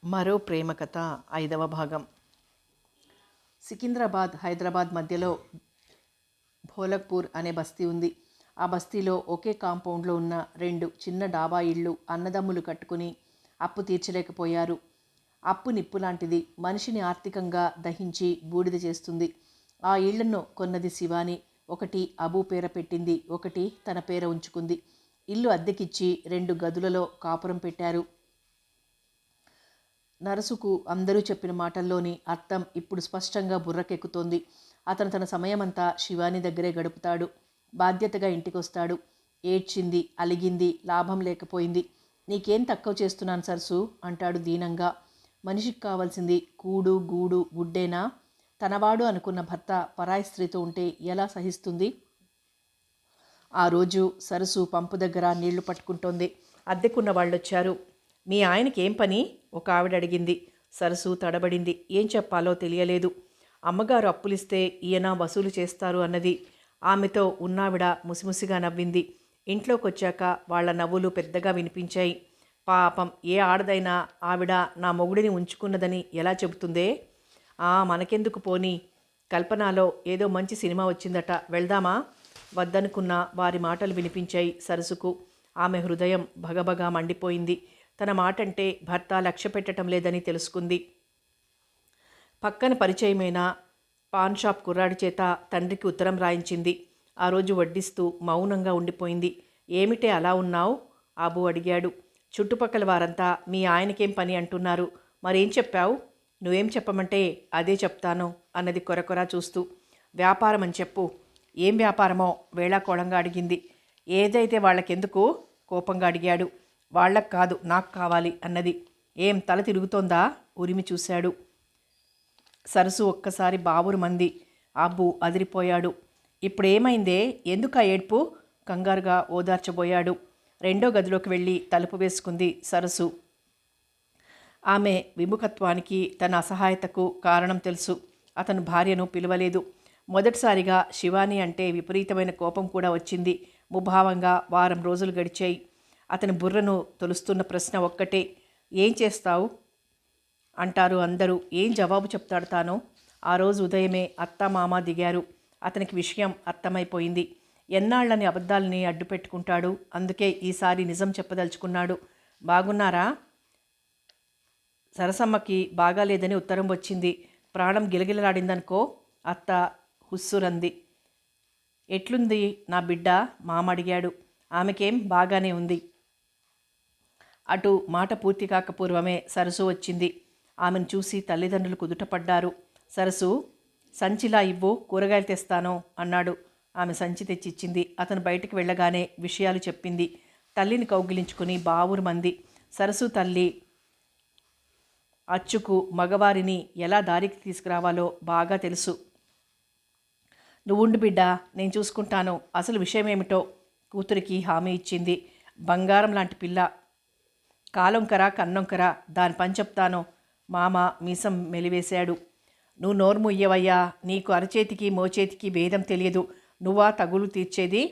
మరో ప్రేమ కథ 5వ భాగం. సికింద్రాబాద్, హైదరాబాద్ మధ్యలో భోలక్పూర్ అనే బస్తీ ఉంది. ఆ బస్తీలో ఒకే కాంపౌండ్లో ఉన్న 2 చిన్న డాబా ఇళ్ళు అన్నదమ్ములు కట్టుకుని అప్పు తీర్చలేకపోయారు. అప్పు నిప్పు లాంటిది, మనిషిని ఆర్థికంగా దహించి బూడిద చేస్తుంది. ఆ ఇళ్లను కొన్నది శివాని. ఒకటి అబూ పేర పెట్టింది, ఒకటి తన పేర ఉంచుకుంది. ఇల్లు అద్దెకిచ్చి 2 గదులలో కాపురం పెట్టారు. నరసుకు అందరూ చెప్పిన మాటల్లోని అర్థం ఇప్పుడు స్పష్టంగా బుర్రకెక్కుతోంది. అతను తన సమయమంతా శివాని దగ్గరే గడుపుతాడు. బాధ్యతగా ఇంటికొస్తాడు. ఏడ్చింది, అలిగింది, లాభం లేకపోయింది. నీకేం తక్కువ చేస్తున్నాను సరసు అంటాడు దీనంగా. మనిషికి కావాల్సింది కూడు గూడు గుడ్డేనా? తనవాడు అనుకున్న భర్త పరాయి స్త్రీతో ఉంటే ఎలా సహిస్తుంది? ఆ రోజు సరసు పంపు దగ్గర నీళ్లు పట్టుకుంటోంది. అద్దెకున్న వాళ్ళొచ్చారు. మీ ఆయనకి ఏం పని? ఒక ఆవిడ అడిగింది. సరసు తడబడింది. ఏం చెప్పాలో తెలియలేదు. అమ్మగారు అప్పులిస్తే ఈయన వసూలు చేస్తారు అన్నది. ఆమెతో ఉన్నావిడ ముసిముసిగా నవ్వింది. ఇంట్లోకొచ్చాక వాళ్ల నవ్వులు పెద్దగా వినిపించాయి. పాపం, ఏ ఆడదైనా ఆవిడ నా మొగుడిని ఉంచుకున్నదని ఎలా చెబుతుందే? మనకెందుకు పోనీ. కల్పనలో ఏదో మంచి సినిమా వచ్చిందట, వెళ్దామా? వద్దనుకున్న వారి మాటలు వినిపించాయి సరసుకు. ఆమె హృదయం భగభగా మండిపోయింది. తన మాటంటే భర్త లక్ష్య పెట్టడం లేదని తెలుసుకుంది. పక్కన పరిచయమైన పాన్ షాప్ కుర్రాడి చేత తండ్రికి ఉత్తరం రాయించింది. ఆ రోజు వడ్డిస్తూ మౌనంగా ఉండిపోయింది. ఏమిటే అలా ఉన్నావు? అబూ అడిగాడు. చుట్టుపక్కల వారంతా మీ ఆయనకేం పని అంటున్నారు, మరేం చెప్పావు? నువ్వేం చెప్పమంటే అదే చెప్తాను అన్నది కొరకొరా చూస్తూ. వ్యాపారం అని చెప్పు. ఏం వ్యాపారమో వేళాకోళంగా అడిగింది. ఏదైతే వాళ్ళకెందుకు? కోపంగా అడిగాడు. వాళ్ళకు కాదు, నాకు కావాలి అన్నది. ఏం తల తిరుగుతోందా? ఉరిమి చూశాడు. సరసు ఒక్కసారి బావురు మంది. అబ్బు అదిరిపోయాడు. ఇప్పుడేమైందే? ఎందుకు ఆ ఏడ్పు? కంగారుగా ఓదార్చబోయాడు. 2వ గదిలోకి వెళ్ళి తలుపు వేసుకుంది సరసు. ఆమె విముఖత్వానికి, తన అసహాయతకు కారణం తెలుసు. అతను భార్యను పిలవలేదు. మొదటిసారిగా శివాని అంటే విపరీతమైన కోపం కూడా వచ్చింది. ముభావంగా వారం రోజులు గడిచాయి. అతని బుర్రను తొలుస్తున్న ప్రశ్న ఒక్కటే, ఏం చేస్తావు అంటారు అందరూ. ఏం జవాబు చెప్తాడు తాను? ఆ రోజు ఉదయమే అత్త మామ దిగారు. అతనికి విషయం అర్థమైపోయింది. ఎన్నాళ్ళని అబద్ధాలని అడ్డు పెట్టుకుంటాడు. అందుకే ఈసారి నిజం చెప్పదలుచుకున్నాడు. బాగున్నారా? సరసమ్మకి బాగాలేదని ఉత్తరం వచ్చింది. ప్రాణం గిలగిలలాడిందనుకో. అత్త హుస్సురంది. ఎట్లుంది నా బిడ్డ? మామ అడిగాడు. ఆమెకేం బాగానే ఉంది. అటు మాట పూర్తి కాకపూర్వమే సరసు వచ్చింది. ఆమెను చూసి తల్లిదండ్రులు కుదుటపడ్డారు. సరసు, సంచిలా ఇవ్వు, కూరగాయలు తెస్తాను అన్నాడు. ఆమె సంచి తెచ్చిచ్చింది. అతను బయటికి వెళ్ళగానే విషయాలు చెప్పింది. తల్లిని కౌగిలించుకుని బావురు మంది. సరసు తల్లి అచ్చుకు మగవారిని ఎలా దారికి తీసుకురావాలో బాగా తెలుసు. నువ్వుండు బిడ్డ, నేను చూసుకుంటాను. అసలు విషయమేమిటో కూతురికి హామీ ఇచ్చింది. బంగారం లాంటి పిల్ల. కాలొంకర కన్నొంకర, దాని పని చెప్తాను. మామ మీసం మెలివేశాడు. నువ్వు నోరు ముయ్యవయ్యా, నీకు అరచేతికి మోచేతికి భేదం తెలియదు. నువ్వా తగులు తీర్చేది?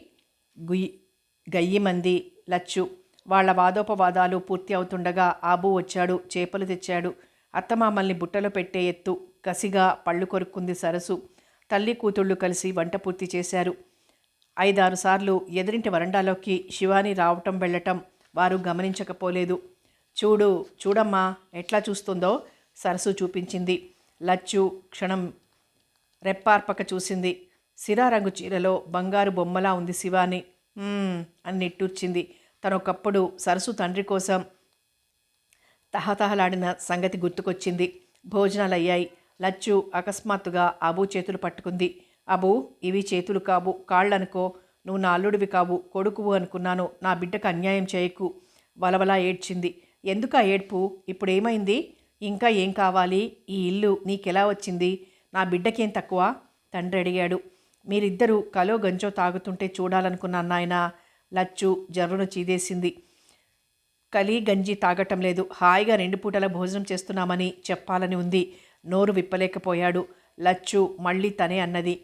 గయ్యిమంది లచ్చు. వాళ్ల వాదోపవాదాలు పూర్తి అవుతుండగా ఆబూ వచ్చాడు. చేపలు తెచ్చాడు. అత్తమామల్ని బుట్టలో పెట్టే ఎత్తు. కసిగా పళ్ళు కొరుక్కుంది సరసు. తల్లి కూతుళ్ళు కలిసి వంట పూర్తి చేశారు. 5-6 సార్లు ఎదురింటి వరండాలోకి శివాని రావటం వెళ్ళటం వారు గమనించకపోలేదు. చూడమ్మా ఎట్లా చూస్తుందో సరసు చూపించింది. లచ్చు క్షణం రెప్పార్పక చూసింది. సిరారంగు చీరలో బంగారు బొమ్మలా ఉంది శివాని. అని నిట్టూర్చింది. తనొకప్పుడు సరసు తండ్రి కోసం తహతహలాడిన సంగతి గుర్తుకొచ్చింది. భోజనాలయ్యాయి. లచ్చు అకస్మాత్తుగా అబూ చేతులు పట్టుకుంది. అబూ, ఇవి చేతులు కావు, కాళ్ళనుకో. నువ్వు నా అల్లుడివి కావు, కొడుకువు అనుకున్నాను. నా బిడ్డకు అన్యాయం చేయకు. వలవలా ఏడ్చింది. ఎందుకు ఆ ఏడ్పు? ఇప్పుడేమైంది? ఇంకా ఏం కావాలి? ఈ ఇల్లు నీకెలా వచ్చింది? నా బిడ్డకేం తక్కువ? తండ్రి అడిగాడు. మీరిద్దరూ కలో గంజో తాగుతుంటే చూడాలనుకున్నాను నాయన. లచ్చు జర్రును చీదేసింది. కలి గంజి తాగటం లేదు, హాయిగా 2 పూటల భోజనం చేస్తున్నామని చెప్పాలని ఉంది. నోరు విప్పలేకపోయాడు. లచ్చు మళ్ళీ తనే అన్నది.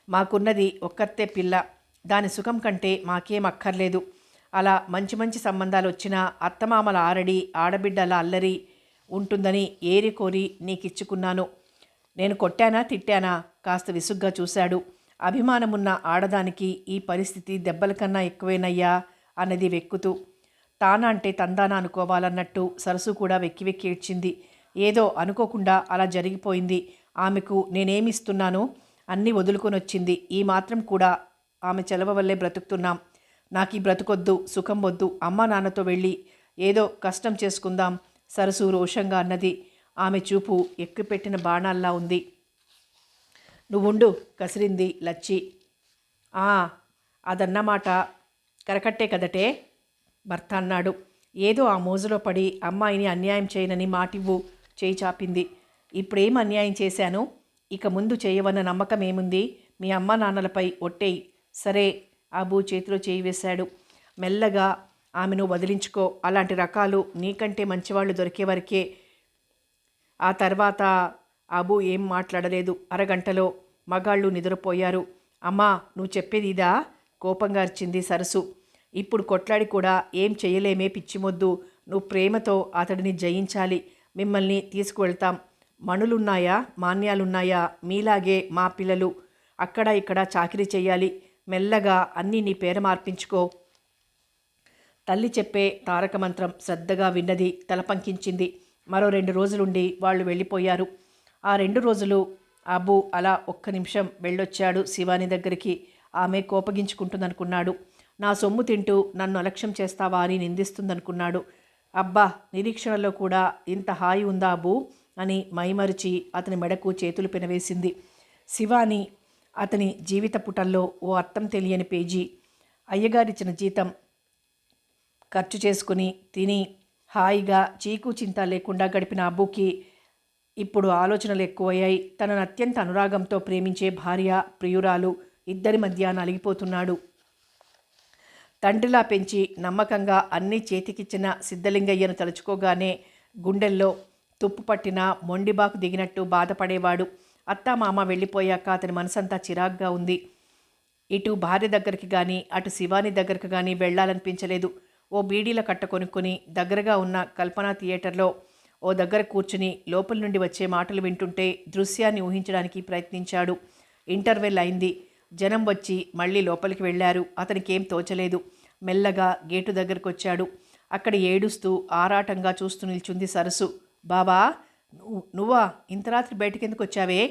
మాకున్నది ఒక్కతే పిల్ల. దాని సుఖం కంటే మాకేం అక్కర్లేదు. అలా మంచి మంచి సంబంధాలు వచ్చినా అత్తమామల ఆరడి ఆడబిడ్డల అల్లరి ఉంటుందని ఏరి కోరి నీకిచ్చుకున్నాను. నేను కొట్టానా తిట్టానా? కాస్త విసుగ్గా చూశాడు. అభిమానమున్న ఆడదానికి ఈ పరిస్థితి దెబ్బల కన్నా ఎక్కువేనయ్యా అన్నది వెక్కుతూ. తానా అంటే తందానా అనుకోవాలన్నట్టు సరసు కూడా వెక్కి వెక్కి ఏడ్చింది. ఏదో అనుకోకుండా అలా జరిగిపోయింది. ఆమెకు నేనేమిస్తున్నాను? అన్నీ వదులుకొని వచ్చింది. ఈ మాత్రం కూడా ఆమె చెలవ వల్లే బ్రతుకుతున్నాం. నాకు ఈ బ్రతుకొద్దు, సుఖం వద్దు. అమ్మా నాన్నతో వెళ్ళి ఏదో కష్టం చేసుకుందాం సరసు రోషంగా అన్నది. ఆమె చూపు ఎక్కుపెట్టిన బాణాల్లా ఉంది. నువ్వుండు కసిరింది లచ్చి. అదన్నమాట కరకట్టే కదటే భర్త అన్నాడు. ఏదో ఆ మోజులో పడి అమ్మాయిని అన్యాయం చేయనని మాటివ్వు చేయి చాపింది. ఇప్పుడేం అన్యాయం చేశాను? ఇక ముందు చేయవన్న నమ్మకం ఏముంది? మీ అమ్మ నాన్నలపై ఒట్టేయి. సరే. అబూ చేతిలో చేయి వేశాడు. మెల్లగా ఆమెను వదిలించుకో. అలాంటి రకాలు నీకంటే మంచివాళ్ళు దొరికే వరకే. ఆ తర్వాత అబూ ఏం మాట్లాడలేదు. అరగంటలో మగాళ్ళు నిద్రపోయారు. అమ్మా, నువ్వు చెప్పేది ఇదా? కోపంగా అరిచింది సరసు. ఇప్పుడు కొట్లాడి కూడా ఏం చేయలేమే పిచ్చిమొద్దు. నువ్వు ప్రేమతో అతడిని జయించాలి. మిమ్మల్ని తీసుకువెళ్తాం. మణులున్నాయా, మాన్యాలున్నాయా? మీలాగే మా పిల్లలు అక్కడ ఇక్కడ చాకిరీ చెయ్యాలి. మెల్లగా అన్నీ నీ పేర మార్పించుకో. తల్లి చెప్పే తారక మంత్రం శ్రద్ధగా విన్నది. తలపంకించింది. మరో 2 రోజులుండి వాళ్ళు వెళ్ళిపోయారు. ఆ 2 రోజులు అబూ అలా ఒక్క నిమిషం వెళ్ళొచ్చాడు శివాని దగ్గరికి. ఆమె కోపగించుకుంటుందనుకున్నాడు. నా సొమ్ము తింటూ నన్ను అలక్ష్యం చేస్తావా అని నిందిస్తుందనుకున్నాడు. అబ్బా, నిరీక్షణలో కూడా ఇంత హాయి ఉందా అబూ అని మైమరిచి అతని మెడకు చేతులు పెనవేసింది. శివాని అతని జీవిత పుటల్లో ఓ అర్థం తెలియని పేజీ. అయ్యగారిచ్చిన జీతం ఖర్చు చేసుకుని తిని హాయిగా చీకు చింత లేకుండా గడిపిన అబ్బుకి ఇప్పుడు ఆలోచనలు ఎక్కువయ్యాయి. తనను అత్యంత అనురాగంతో ప్రేమించే భార్య, ప్రియురాలు ఇద్దరి మధ్య నలిగిపోతున్నాడు. తండ్రిలా పెంచి నమ్మకంగా అన్నీ చేతికిచ్చిన సిద్ధలింగయ్యను తలుచుకోగానే గుండెల్లో తుప్పు పట్టిన మొండిబాకు దిగినట్టు బాధపడేవాడు. అత్తామామ వెళ్ళిపోయాక అతని మనసంతా చిరాగ్గా ఉంది. ఇటు భార్య దగ్గరికి కానీ అటు శివాని దగ్గరికి కానీ వెళ్ళాలనిపించలేదు. ఓ బీడీల కట్ట కొనుక్కొని దగ్గరగా ఉన్న కల్పనా థియేటర్లో ఓ దగ్గర కూర్చుని లోపల నుండి వచ్చే మాటలు వింటుంటే దృశ్యాన్ని ఊహించడానికి ప్రయత్నించాడు. ఇంటర్వెల్ అయింది. జనం వచ్చి మళ్ళీ లోపలికి వెళ్ళారు. అతనికేం తోచలేదు. మెల్లగా గేటు దగ్గరకు వచ్చాడు. అక్కడ ఏడుస్తూ ఆరాటంగా చూస్తూ నిల్చుంది సరసు. బాబా, నువ్వా? ఇంత రాత్రి బయటకెందుకు వచ్చావే?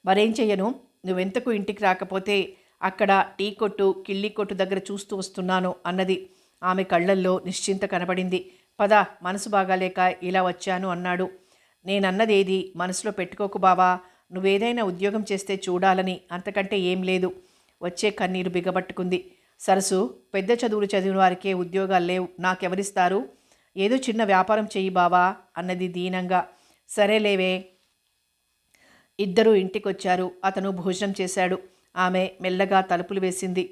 మరేం చెయ్యను, నువ్వెంతకు ఇంటికి రాకపోతే అక్కడ టీ కొట్టు, కిళ్ళి కొట్టు దగ్గర చూస్తూ వస్తున్నాను అన్నది. ఆమె కళ్ళల్లో నిశ్చింత కనబడింది. పద, మనసు బాగాలేక ఇలా వచ్చాను అన్నాడు. నేనన్నదేది మనసులో పెట్టుకోకు బావా. నువ్వేదైనా ఉద్యోగం చేస్తే చూడాలని, అంతకంటే ఏం లేదు. వచ్చే కన్నీరు బిగబట్టుకుంది. సరసు, పెద్ద చదువులు చదివిన వారికే ఉద్యోగాలు లేవు, నాకెవరిస్తారు? ఏదో చిన్న వ్యాపారం చెయ్యి బావా అన్నది దీనంగా. సరేలేవే. ఇద్దరూ ఇంటికొచ్చారు. అతను భోజనం చేశాడు. ఆమె మెల్లగా తలుపులు వేసింది.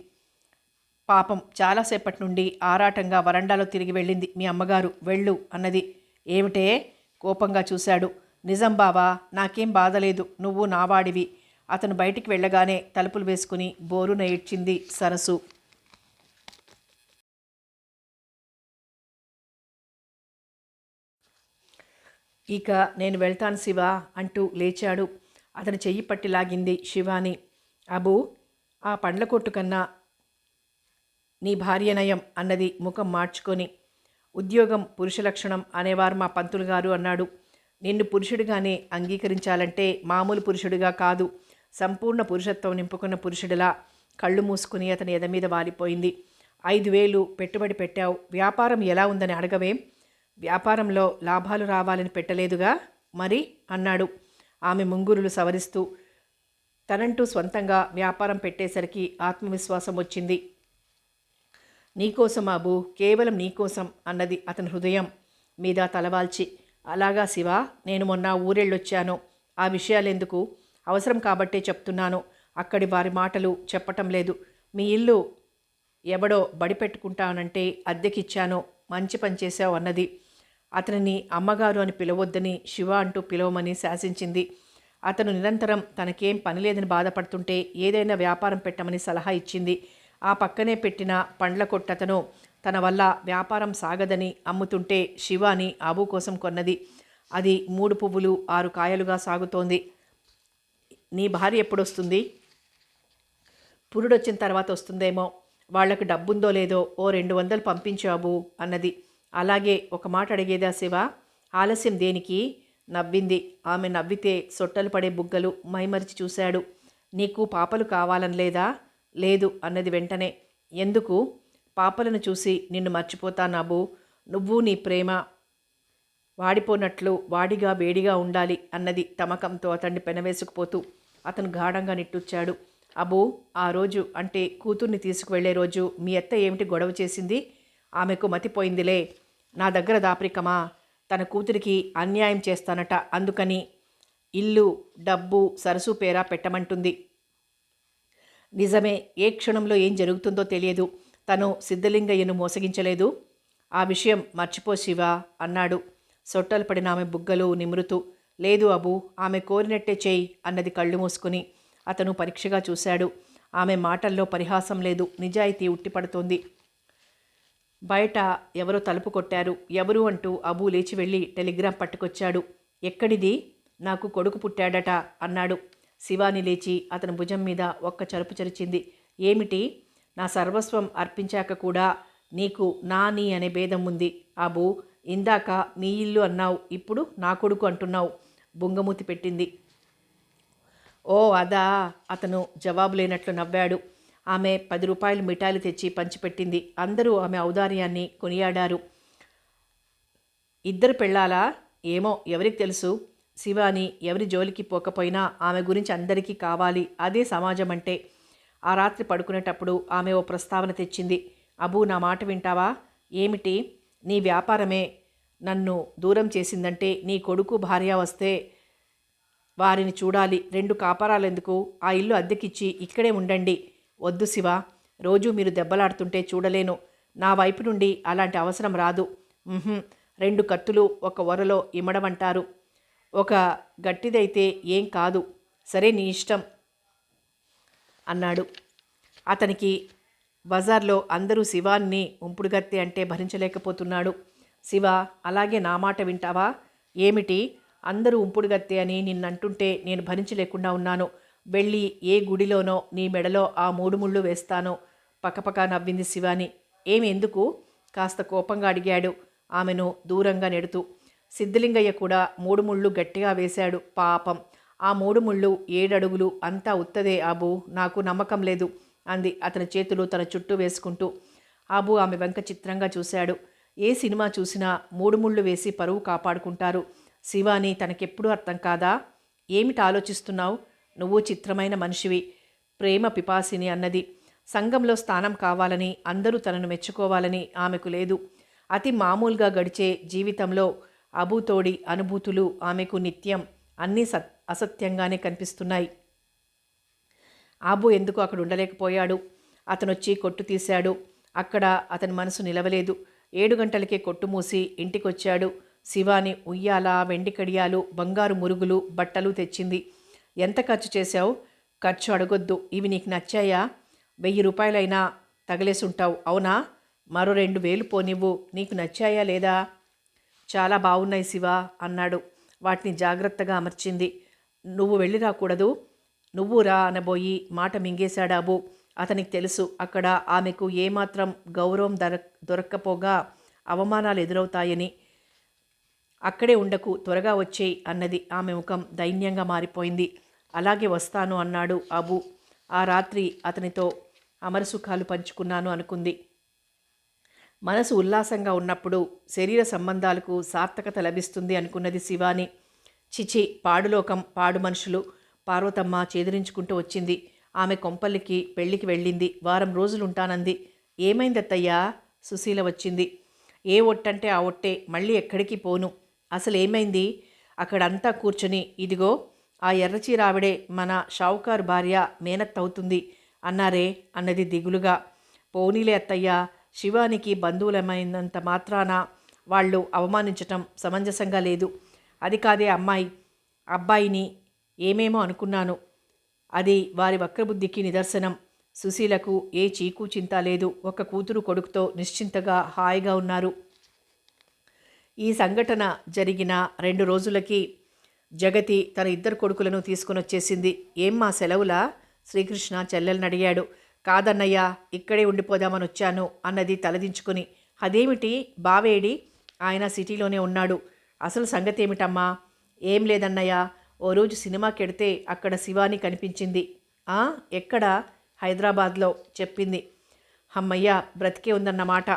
పాపం చాలాసేపటి నుండి ఆరాటంగా వరండాలో తిరిగి వెళ్ళింది. మీ అమ్మగారు వెళ్ళు అన్నది. ఏమిటే? కోపంగా చూశాడు. నిజం బావా, నాకేం బాధలేదు, నువ్వు నావాడివి. అతను బయటికి వెళ్ళగానే తలుపులు వేసుకుని బోరున ఏడ్చింది సరసు. ఇక నేను వెళ్తాను శివ అంటూ లేచాడు. అతని చెయ్యి పట్టి లాగింది శివాని. అబూ, ఆ పండ్ల కొట్టు కన్నా నీ భార్య నయం అన్నది ముఖం మార్చుకొని. ఉద్యోగం పురుష లక్షణం అనేవారు మా పంతులు గారు అన్నాడు. నిన్ను పురుషుడిగానే అంగీకరించాలంటే మామూలు పురుషుడిగా కాదు, సంపూర్ణ పురుషత్వం నింపుకున్న పురుషుడిలా. కళ్ళు మూసుకుని అతని ఎద మీద వాలిపోయింది. 5,000 పెట్టుబడి పెట్టావు, వ్యాపారం ఎలా ఉందని అడగవేం? వ్యాపారంలో లాభాలు రావాలని పెట్టలేదుగా మరి అన్నాడు ఆమె ముంగురులు సవరిస్తూ. తనంటూ స్వంతంగా వ్యాపారం పెట్టేసరికి ఆత్మవిశ్వాసం వచ్చింది. నీకోసం అబూ, కేవలం నీకోసం అన్నది అతని హృదయం మీద తలవాల్చి. అలాగా శివ, నేను మొన్న ఊరెళ్ళొచ్చాను. ఆ విషయాలెందుకు? అవసరం కాబట్టే చెప్తున్నాను. అక్కడి వారి మాటలు చెప్పటం లేదు. మీ ఇల్లు ఎవడో బడి పెట్టుకుంటానంటే అద్దెకిచ్చాను, మంచి పని చేశావు అన్నది. అతనిని అమ్మగారు అని పిలవొద్దని శివ అంటూ పిలవమని శాసించింది. అతను నిరంతరం తనకేం పని లేదని బాధపడుతుంటే ఏదైనా వ్యాపారం పెట్టమని సలహా ఇచ్చింది. ఆ పక్కనే పెట్టిన పండ్ల కొట్టతను తన వల్ల వ్యాపారం సాగదని అమ్ముతుంటే శివాని అబు కోసం కొన్నది. అది 3 పువ్వులు 6 కాయలుగా సాగుతోంది. నీ భార్య ఎప్పుడొస్తుంది? పురుడొచ్చిన తర్వాత వస్తుందేమో. వాళ్లకు డబ్బుందో లేదో ఓ 200 పంపించు అబు అన్నది. అలాగే, ఒక మాట అడిగేదా శివ? ఆలస్యం దేనికి? నవ్వింది. ఆమె నవ్వితే సొట్టలు పడే బుగ్గలు మైమరిచి చూశాడు. నీకు పాపలు కావాలని లేదా? లేదు అన్నది వెంటనే. ఎందుకు? పాపలను చూసి నిన్ను మర్చిపోతాను అబు. నువ్వు నీ ప్రేమ వాడిపోనట్లు వాడిగా వేడిగా ఉండాలి అన్నది తమకంతో అతన్ని పెనవేసుకుపోతూ. అతను గాఢంగా నిట్టూర్చాడు. అబు, ఆ రోజు అంటే కూతుర్ని తీసుకువెళ్లే రోజు మీ అత్త ఏమిటి గొడవ చేసింది? ఆమెకు మతిపోయిందిలే. నా దగ్గర దాపరికమా? తన కూతురికి అన్యాయం చేస్తానట, అందుకని ఇల్లు, డబ్బు, సరసు పేరా పెట్టమంటుంది. నిజమే, ఏ క్షణంలో ఏం జరుగుతుందో తెలియదు. తను సిద్ధలింగయ్యను మోసగించలేదు. ఆ విషయం మర్చిపో శివ అన్నాడు సొట్టలు పడిన ఆమె బుగ్గలు నిమురుతూ. లేదు అబు, ఆమె కోరినట్టే చేయి అన్నది కళ్ళు మూసుకుని. అతను పరీక్షగా చూశాడు. ఆమె మాటల్లో పరిహాసం లేదు, నిజాయితీ ఉట్టిపడుతోంది. బయట ఎవరో తలుపు కొట్టారు. ఎవరు అంటూ అబు లేచి వెళ్ళి టెలిగ్రామ్ పట్టుకొచ్చాడు. ఎక్కడిది? నాకు కొడుకు పుట్టాడట అన్నాడు. శివాని లేచి అతని భుజం మీద ఒక్క చరుపు చరిచింది. ఏమిటి? నా సర్వస్వం అర్పించాక కూడా నీకు నా నీ అనే భేదం ఉంది అబు. ఇందాక మీ ఇల్లు అన్నావు, ఇప్పుడు నా కొడుకు అంటున్నావు. బుంగమూతి పెట్టింది. ఓ అదా? అతను జవాబు లేనట్లు నవ్వాడు. ఆమె 10 రూపాయలు మిఠాయిలు తెచ్చి పంచిపెట్టింది. అందరూ ఆమె ఔదార్యాన్ని కొనియాడారు. 2 పెళ్ళాలా? ఏమో, ఎవరికి తెలుసు? శివాని ఎవరి జోలికి పోకపోయినా ఆమె గురించి అందరికీ కావాలి. అదే సమాజం అంటే. ఆ రాత్రి పడుకునేటప్పుడు ఆమె ఓ ప్రస్తావన తెచ్చింది. అబు, నా మాట వింటావా? ఏమిటి? నీ వ్యాపారమే నన్ను దూరం చేసిందంటే నీ కొడుకు భార్య వస్తే వారిని చూడాలి. 2 కాపరాలెందుకు? ఆ ఇల్లు అద్దెకిచ్చి ఇక్కడే ఉండండి. వద్దు శివ, రోజూ మీరు దెబ్బలాడుతుంటే చూడలేను. నా వైపు నుండి అలాంటి అవసరం రాదు. 2 కత్తులు ఒక వరలో ఇమడమంటారు. ఒక గట్టిదైతే ఏం కాదు. సరే, నీ ఇష్టం అన్నాడు. అతనికి బజార్లో అందరూ శివాన్ని ఉంపుడుగత్తె అంటే భరించలేకపోతున్నాడు. శివ, అలాగే నా మాట వింటావా? ఏమిటి? అందరూ ఉంపుడుగత్తె అని నిన్నంటుంటే నేను భరించలేకుండా ఉన్నాను. వెళ్ళి ఏ గుడిలోనో నీ మెడలో ఆ 3 ముళ్ళు వేస్తాను. పకపక నవ్వింది శివాని. ఎందుకు? కాస్త కోపంగా అడిగాడు ఆమెను దూరంగా నెడుతూ. సిద్ధలింగయ్య కూడా 3 ముళ్ళు గట్టిగా వేశాడు. పాపం, ఆ 3 ముళ్ళు 7 అడుగులు. అంతా ఉత్తదే అబు, నాకు నమ్మకం లేదు అంది అతని చేతులు తన చుట్టూ వేసుకుంటూ. అబు ఆమె వెంక చిత్రంగా చూశాడు. ఏ సినిమా చూసినా 3 ముళ్ళు వేసి పరువు కాపాడుకుంటారు. శివాని తనకెప్పుడూ అర్థం కాదా? ఏమిటి ఆలోచిస్తున్నావు? నువ్వు చిత్రమైన మనిషివి, ప్రేమ పిపాసిని అన్నది. సంఘంలో స్థానం కావాలని, అందరూ తనను మెచ్చుకోవాలని ఆమెకు లేదు. అతి మామూలుగా గడిచే జీవితంలో అబుతోడి అనుభూతులు ఆమెకు నిత్యం అన్నీ అసత్యంగానే కనిపిస్తున్నాయి. అబు ఎందుకు అక్కడ ఉండలేకపోయాడు? అతనొచ్చి కొట్టు తీశాడు. అక్కడ అతని మనసు నిలవలేదు. 7 గంటలకే కొట్టు మూసి ఇంటికొచ్చాడు. శివాని ఉయ్యాల, వెండి కడియాలు, బంగారు మురుగులు, బట్టలు తెచ్చింది. ఎంత ఖర్చు చేశావు? ఖర్చు అడగొద్దు. ఇవి నీకు నచ్చాయా? 1000 రూపాయలైనా తగలేసుంటావు, అవునా? మరో 2000 పోనివ్వు. నీకు నచ్చాయా లేదా? చాలా బాగున్నాయి శివ అన్నాడు. వాటిని జాగ్రత్తగా అమర్చింది. నువ్వు వెళ్ళి రాకూడదు? నువ్వు రా అనబోయి మాట మింగేశాడు అబు. అతనికి తెలుసు అక్కడ ఆమెకు ఏమాత్రం గౌరవం దొరక్కపోగా అవమానాలు ఎదురవుతాయని. అక్కడే ఉండకు, త్వరగా వచ్చేయి అన్నది. ఆమె ముఖం దైన్యంగా మారిపోయింది. అలాగే వస్తాను అన్నాడు అబు. ఆ రాత్రి అతనితో అమరసుఖాలు పంచుకున్నాను అనుకుంది. మనసు ఉల్లాసంగా ఉన్నప్పుడు శరీర సంబంధాలకు సార్థకత లభిస్తుంది అనుకున్నది శివాని. చిచి, పాడులోకం, పాడు మనుషులు. పార్వతమ్మ చేదరించుకుంటూ వచ్చింది. ఆమె కొంపల్లికి పెళ్లికి వెళ్ళింది. వారం రోజులుంటానంది. ఏమైందత్తయ్యా? సుశీల వచ్చింది. ఏ ఒట్టంటే ఆ ఒట్టే, మళ్ళీ ఎక్కడికి పోను. అసలేమైంది? అక్కడంతా కూర్చొని, ఇదిగో ఆ ఎర్రచీరావిడే మన షావుకారు భార్య మేనత్తవుతుంది అన్నారే అన్నది దిగులుగా. పోనీలే అత్తయ్యా, శివానికి బంధువులమైనంత మాత్రాన వాళ్ళు అవమానించటం సమంజసంగా లేదు. అది కాదే అబ్బాయిని ఏమేమో అనుకున్నాను. అది వారి వక్రబుద్ధికి నిదర్శనం. సుశీలకు ఏ చీకు చింత లేదు. ఒక కూతురు కొడుకుతో నిశ్చింతగా హాయిగా ఉన్నారు. ఈ సంఘటన జరిగిన 2 రోజులకి జగతి తన 2 కొడుకులను తీసుకొనొచ్చేసింది. ఏమ్మా సెలవులా? శ్రీకృష్ణ చెల్లెల్ని అడిగాడు. కాదన్నయ్య, ఇక్కడే ఉండిపోదామని వచ్చాను అన్నది తలదించుకుని. అదేమిటి, బావేడి? ఆయన సిటీలోనే ఉన్నాడు. అసలు సంగతి ఏమిటమ్మా? ఏం లేదన్నయ్య, ఓ రోజు సినిమాకెడితే అక్కడ శివాని కనిపించింది. ఎక్కడ? హైదరాబాద్లో చెప్పింది. అమ్మయ్య, బ్రతికే ఉందన్నమాట.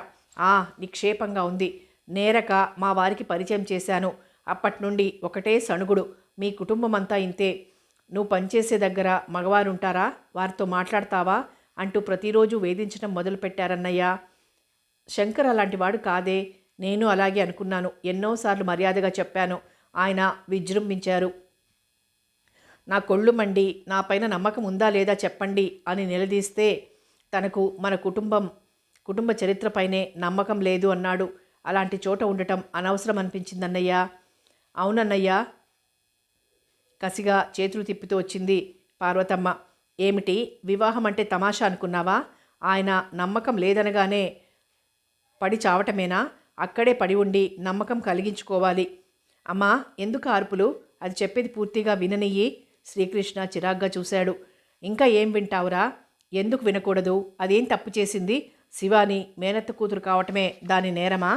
నిక్షేపంగా ఉంది. నేరక మా వారికి పరిచయం చేశాను. అప్పటి నుండి ఒకటే సణుగుడు. మీ కుటుంబం అంతా ఇంతే. నువ్వు పనిచేసే దగ్గర మగవారుంటారా? వారితో మాట్లాడతావా అంటూ ప్రతిరోజు వేధించడం మొదలుపెట్టారన్నయ్య. శంకర్ అలాంటి వాడు కాదే. నేను అలాగే అనుకున్నాను. ఎన్నోసార్లు మర్యాదగా చెప్పాను. ఆయన విజృంభించారు. నా కొళ్ళు మండి నా పైన నమ్మకం ఉందా లేదా చెప్పండి అని నిలదీస్తే తనకు మన కుటుంబ చరిత్రపైనే నమ్మకం లేదు అన్నాడు. అలాంటి చోట ఉండటం అనవసరం అనిపించిందన్నయ్య. అవునన్నయ్య, కసిగా చేతులు తిప్పుతూ వచ్చింది పార్వతమ్మ. ఏమిటి, వివాహం అంటే తమాషా అనుకున్నావా? ఆయన నమ్మకం లేదనగానే పడి చావటమేనా? అక్కడే పడి ఉండి నమ్మకం కలిగించుకోవాలి. అమ్మా, ఎందుకు అరుపులు? అది చెప్పేది పూర్తిగా విననియ్యి. శ్రీకృష్ణ చిరాగ్గా చూశాడు. ఇంకా ఏం వింటావురా? ఎందుకు వినకూడదు? అదేం తప్పు చేసింది? శివాని మేనత్త కూతురు కావటమే దాని నేరమా?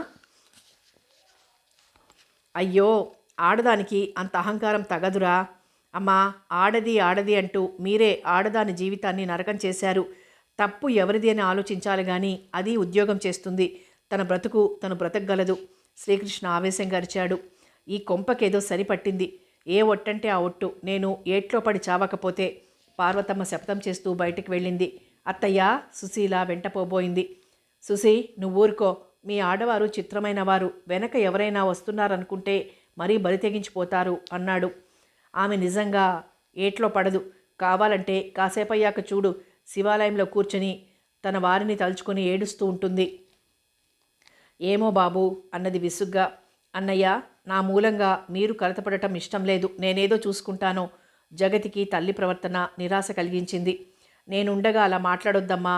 అయ్యో, ఆడదానికి అంత అహంకారం తగదురా. అమ్మా, ఆడది అంటూ మీరే ఆడదాని జీవితాన్ని నరకం చేశారు. తప్పు ఎవరిది అని ఆలోచించాలి కానీ అది ఉద్యోగం చేస్తుంది. తన బ్రతుకు తను బ్రతకగలదు. శ్రీకృష్ణ ఆవేశంగా అరిచాడు. ఈ కొంపకేదో సరిపట్టింది. ఏ ఒట్టంటే ఆ ఒట్టు. నేను ఏట్లో పడి చావకపోతే. పార్వతమ్మ శబ్దం చేస్తూ బయటికి వెళ్ళింది. అత్తయ్య, సుశీల వెంటపోబోయింది. సుశీ, నువ్వు ఊరుకో. మీ ఆడవారు చిత్రమైన వారు. వెనక ఎవరైనా వస్తున్నారనుకుంటే మరీ బరి తెగించిపోతారు అన్నాడు. ఆమె నిజంగా ఏట్లో పడదు. కావాలంటే కాసేపయ్యాక చూడు, శివాలయంలో కూర్చొని తన వారిని తలుచుకొని ఏడుస్తూ ఉంటుంది. ఏమో బాబు అన్నది విసుగ్గా. అన్నయ్య, నా మూలంగా మీరు కలతపడటం ఇష్టం లేదు. నేనేదో చూసుకుంటాను. జగతికి తల్లి ప్రవర్తన నిరాశ కలిగించింది. నేనుండగా అలా మాట్లాడొద్దమ్మా.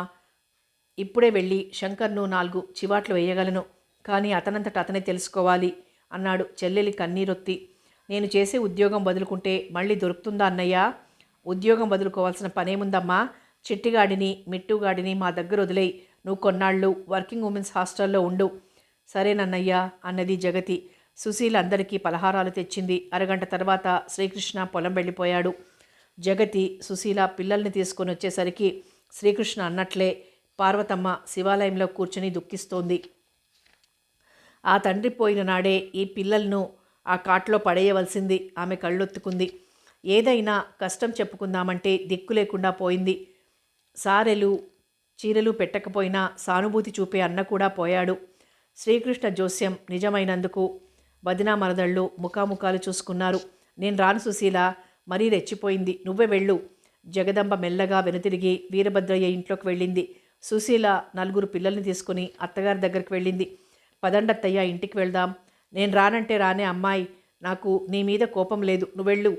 ఇప్పుడే వెళ్ళి శంకర్ను 4 చివాట్లు వేయగలను. కానీ అతనంతట అతనే తెలుసుకోవాలి అన్నాడు చెల్లెలి కన్నీరొత్తి. నేను చేసే ఉద్యోగం వదులుకుంటే మళ్ళీ దొరుకుతుందా అన్నయ్య? ఉద్యోగం వదులుకోవాల్సిన పనేముందమ్మా? చిట్టిగాడిని మిట్టుగాడిని మా దగ్గర వదిలేయి. నువ్వు కొన్నాళ్ళు వర్కింగ్ ఉమెన్స్ హాస్టల్లో ఉండు. సరేనన్నయ్య అన్నది జగతి. సుశీల అందరికీ పలహారాలు తెచ్చింది. అరగంట తర్వాత శ్రీకృష్ణ పొలం వెళ్ళిపోయాడు. జగతి, సుశీల పిల్లల్ని తీసుకొని వచ్చేసరికి శ్రీకృష్ణ అన్నట్లే పార్వతమ్మ శివాలయంలో కూర్చుని దుఃఖిస్తోంది. ఆ తండ్రి పోయిన నాడే ఈ పిల్లలను ఆ కాట్లో పడేయవలసింది. ఆమె కళ్ళొత్తుకుంది. ఏదైనా కష్టం చెప్పుకుందామంటే దిక్కు లేకుండా పోయింది. సారెలు చీరలు పెట్టకపోయినా సానుభూతి చూపే అన్న కూడా పోయాడు. శ్రీకృష్ణ జోస్యం నిజమైనందుకు వదినా మరదళ్ళు ముఖాముఖాలు చూసుకున్నారు. నేను రాను సుశీల, మరీ రెచ్చిపోయింది. నువ్వే వెళ్ళు. జగదంబ మెల్లగా వెనుతిరిగి వీరభద్రయ్య ఇంట్లోకి వెళ్ళింది. సుశీల 4 పిల్లల్ని తీసుకుని అత్తగారి దగ్గరికి వెళ్ళింది. పదండత్తయ్య, ఇంటికి వెళ్దాం. నేను రానంటే రానే అమ్మాయి. నాకు నీ మీద కోపం లేదు. నువ్వెళ్ళు.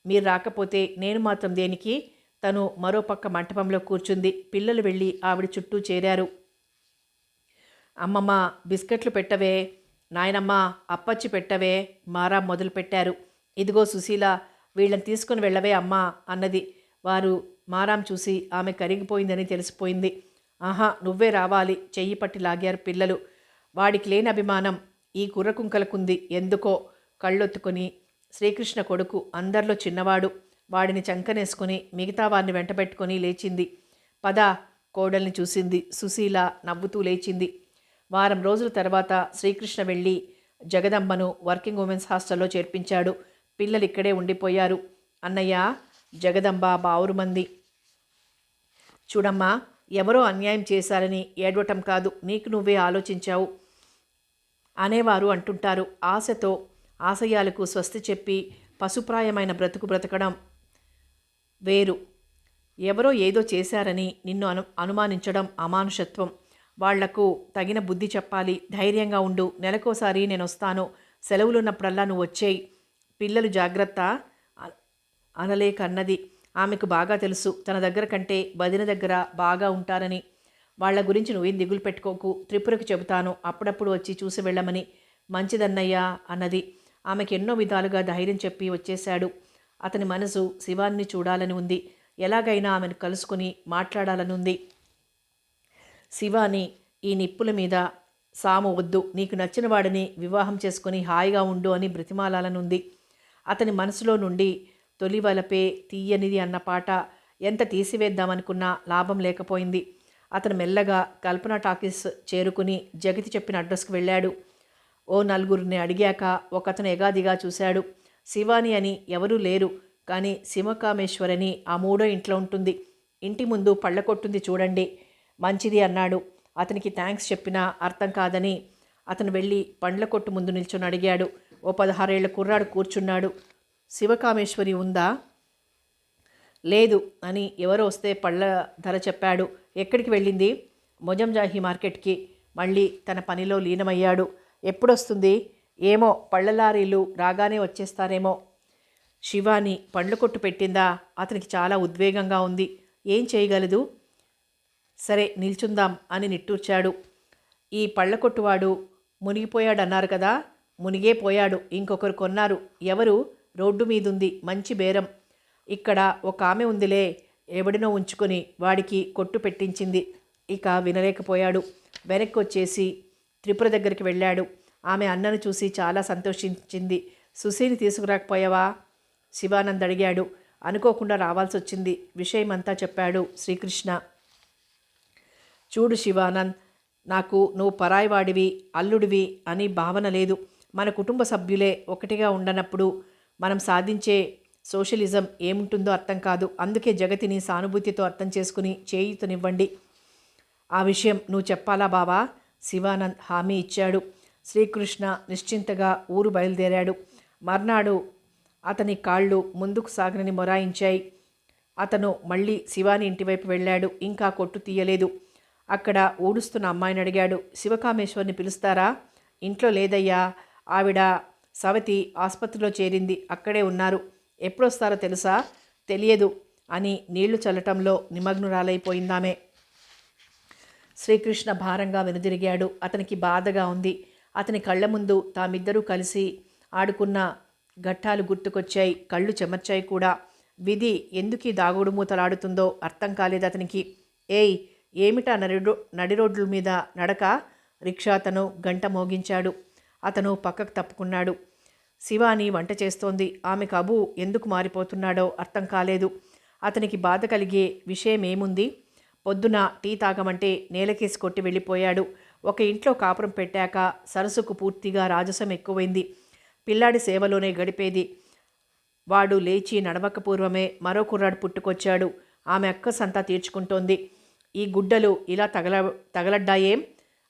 మీరు రాకపోతే నేను మాత్రం దేనికి? తను మరోపక్క మంటపంలో కూర్చుంది. పిల్లలు వెళ్ళి ఆవిడ చుట్టూ చేరారు. అమ్మమ్మ, బిస్కెట్లు పెట్టవే. నాయనమ్మ, అప్పచ్చి పెట్టవే. మారా మొదలుపెట్టారు. ఇదిగో సుశీల, వీళ్ళని తీసుకుని వెళ్ళవే అమ్మా అన్నది. వారు మారాం చూసి ఆమె కరిగిపోయిందని తెలిసిపోయింది. ఆహా, నువ్వే రావాలి. చెయ్యి పట్టి లాగారు పిల్లలు. వాడికి లేని అభిమానం ఈ కుర్రకుంకలకుంది. ఎందుకో కళ్ళొత్తుకొని శ్రీకృష్ణ కొడుకు అందరిలో చిన్నవాడు. వాడిని చంకనేసుకుని మిగతా వారిని వెంటబెట్టుకొని లేచింది. పద, కోడల్ని చూసింది. సుశీల నవ్వుతూ లేచింది. వారం రోజుల తర్వాత శ్రీకృష్ణ వెళ్ళి జగదంబను వర్కింగ్ ఉమెన్స్ హాస్టల్లో చేర్పించాడు. పిల్లలు ఇక్కడే ఉండిపోయారు. అన్నయ్య, జగదంబ బావురుమంది. చూడమ్మా, ఎవరో అన్యాయం చేశారని ఏడవటం కాదు, నీకు నువ్వే ఆలోచించావు అనేవారు అంటుంటారు. ఆశతో ఆశయాలకు స్వస్తి చెప్పి పశుప్రాయమైన బ్రతుకు బ్రతకడం వేరు. ఎవరో ఏదో చేశారని నిన్ను అనుమానించడం అమానుషత్వం. వాళ్లకు తగిన బుద్ధి చెప్పాలి. ధైర్యంగా ఉండు. నెలకోసారి నేను వస్తాను. సెలవులున్నప్పుడల్లా నువ్వు వచ్చేయి. పిల్లలు జాగ్రత్త అనలేకన్నది. ఆమెకు బాగా తెలుసు తన దగ్గర కంటే వదిన దగ్గర బాగా ఉంటారని. వాళ్ళ గురించి నువ్వేం దిగులు పెట్టుకోకు, త్రిపురకు చెబుతాను, అప్పుడప్పుడు వచ్చి చూసి వెళ్ళమని. మంచిదన్నయ్యా అన్నది. ఆమెకు ఎన్నో విధాలుగా ధైర్యం చెప్పి వచ్చేశాడు. అతని మనసు శివాన్ని చూడాలని ఉంది. ఎలాగైనా ఆమెను కలుసుకుని మాట్లాడాలని ఉంది. శివాని ఈ నిప్పుల మీద సాము వద్దు, నీకు నచ్చిన వాడిని వివాహం చేసుకుని హాయిగా ఉండు అని బ్రతిమాలాలనుంది. అతని మనసులో నుండి తొలి వలపే తీయనిది అన్న పాట ఎంత తీసివేద్దామనుకున్నా లాభం లేకపోయింది. అతను మెల్లగా కల్పన టాకీస్ చేరుకుని జగతి చెప్పిన అడ్రస్కి వెళ్ళాడు. ఓ నలుగురిని అడిగాక ఒకతను ఎగాదిగా చూశాడు. శివాని అని ఎవరూ లేరు, కానీ శివకామేశ్వరని ఆ మూడో ఇంట్లో ఉంటుంది. ఇంటి ముందు పళ్ళ కొట్టుంది చూడండి, మంచిది అన్నాడు. అతనికి థ్యాంక్స్ చెప్పినా అర్థం కాదని అతను వెళ్ళి పండ్ల కొట్టు ముందు నిల్చొని అడిగాడు. ఓ 16 ఏళ్ల కుర్రాడు కూర్చున్నాడు. శివకామేశ్వరి ఉందా? లేదు అని ఎవరో వస్తే పళ్ళ ధర చెప్పాడు. ఎక్కడికి వెళ్ళింది? మొజంజాహి మార్కెట్కి. మళ్ళీ తన పనిలో లీనమయ్యాడు. ఎప్పుడొస్తుంది? ఏమో, పళ్ళ లారీలు రాగానే వచ్చేస్తారేమో. శివాని పండ్ల కొట్టు పెట్టిందా? అతనికి చాలా ఉద్వేగంగా ఉంది. ఏం చేయగలదు? సరే నిల్చుందాం అని నిట్టూర్చాడు. ఈ పళ్ళ కొట్టువాడు మునిగిపోయాడన్నారు కదా? మునిగే పోయాడు. ఇంకొకరు కొన్నారు. ఎవరు? రోడ్డు మీదుంది, మంచి బేరం. ఇక్కడ ఒక ఆమె ఉందిలే, ఎవడినో ఉంచుకొని వాడికి కొట్టు పెట్టించింది. ఇక వినలేకపోయాడు. వెనక్కి వచ్చేసి త్రిపుర దగ్గరికి వెళ్ళాడు. ఆమె అన్నను చూసి చాలా సంతోషించింది. సుశీని తీసుకురాకపోయావా? శివానంద్ అడిగాడు. అనుకోకుండా రావాల్సి వచ్చింది. విషయమంతా చెప్పాడు శ్రీకృష్ణ. చూడు శివానంద్, నాకు నువ్వు పరాయివాడివి, అల్లుడివి అని భావన లేదు. మన కుటుంబ సభ్యులే ఒకటిగా ఉండనప్పుడు మనం సాధించే సోషలిజం ఏముంటుందో అర్థం కాదు. అందుకే జగతిని సానుభూతితో అర్థం చేసుకుని చేయూతనివ్వండి. ఆ విషయం నువ్వు చెప్పాలా బావా? శివానంద్ హామీ ఇచ్చాడు. శ్రీకృష్ణ నిశ్చింతగా ఊరు బయలుదేరాడు. మర్నాడు అతని కాళ్ళు ముందుకు సాగనని మొరాయించాయి. అతను మళ్ళీ శివాని ఇంటివైపు వెళ్ళాడు. ఇంకా కొట్టు తీయలేదు. అక్కడ ఊడుస్తున్న అమ్మాయిని అడిగాడు. శివకామేశ్వర్ని పిలుస్తారా? ఇంట్లో లేదయ్యా, ఆవిడ సవతి ఆసుపత్రిలో చేరింది, అక్కడే ఉన్నారు. ఎప్పుడొస్తారో తెలుసా? తెలియదు అని నీళ్లు చల్లటంలో నిమగ్నురాలైపోయిందామే. శ్రీకృష్ణ భారంగా వెనుదిరిగాడు. అతనికి బాధగా ఉంది. అతని కళ్ళ ముందు తామిద్దరూ కలిసి ఆడుకున్న ఘట్టాలు గుర్తుకొచ్చాయి. కళ్ళు చెమర్చాయి కూడా. విధి ఎందుకీ దాగుడు మూతలాడుతుందో అర్థం కాలేదు అతనికి. ఏయ్, ఏమిటా నడి రోడ్ల మీద నడక? రిక్షా అతను గంట మోగించాడు. అతను పక్కకు తప్పుకున్నాడు. శివాని వంట చేస్తోంది. ఆమెకు అబు ఎందుకు మారిపోతున్నాడో అర్థం కాలేదు. అతనికి బాధ కలిగే విషయం ఏముంది? పొద్దున టీ తాగమంటే నేలకేసి కొట్టి వెళ్ళిపోయాడు. ఒక ఇంట్లో కాపురం పెట్టాక సరస్సుకు పూర్తిగా రాజసం ఎక్కువైంది. పిల్లాడి సేవలోనే గడిపేది. వాడు లేచి నడవక పూర్వమే మరో కుర్రాడు పుట్టుకొచ్చాడు. ఆమె అక్కసంతా తీర్చుకుంటోంది. ఈ గుడ్డలు ఇలా తగలడ్డాయేం?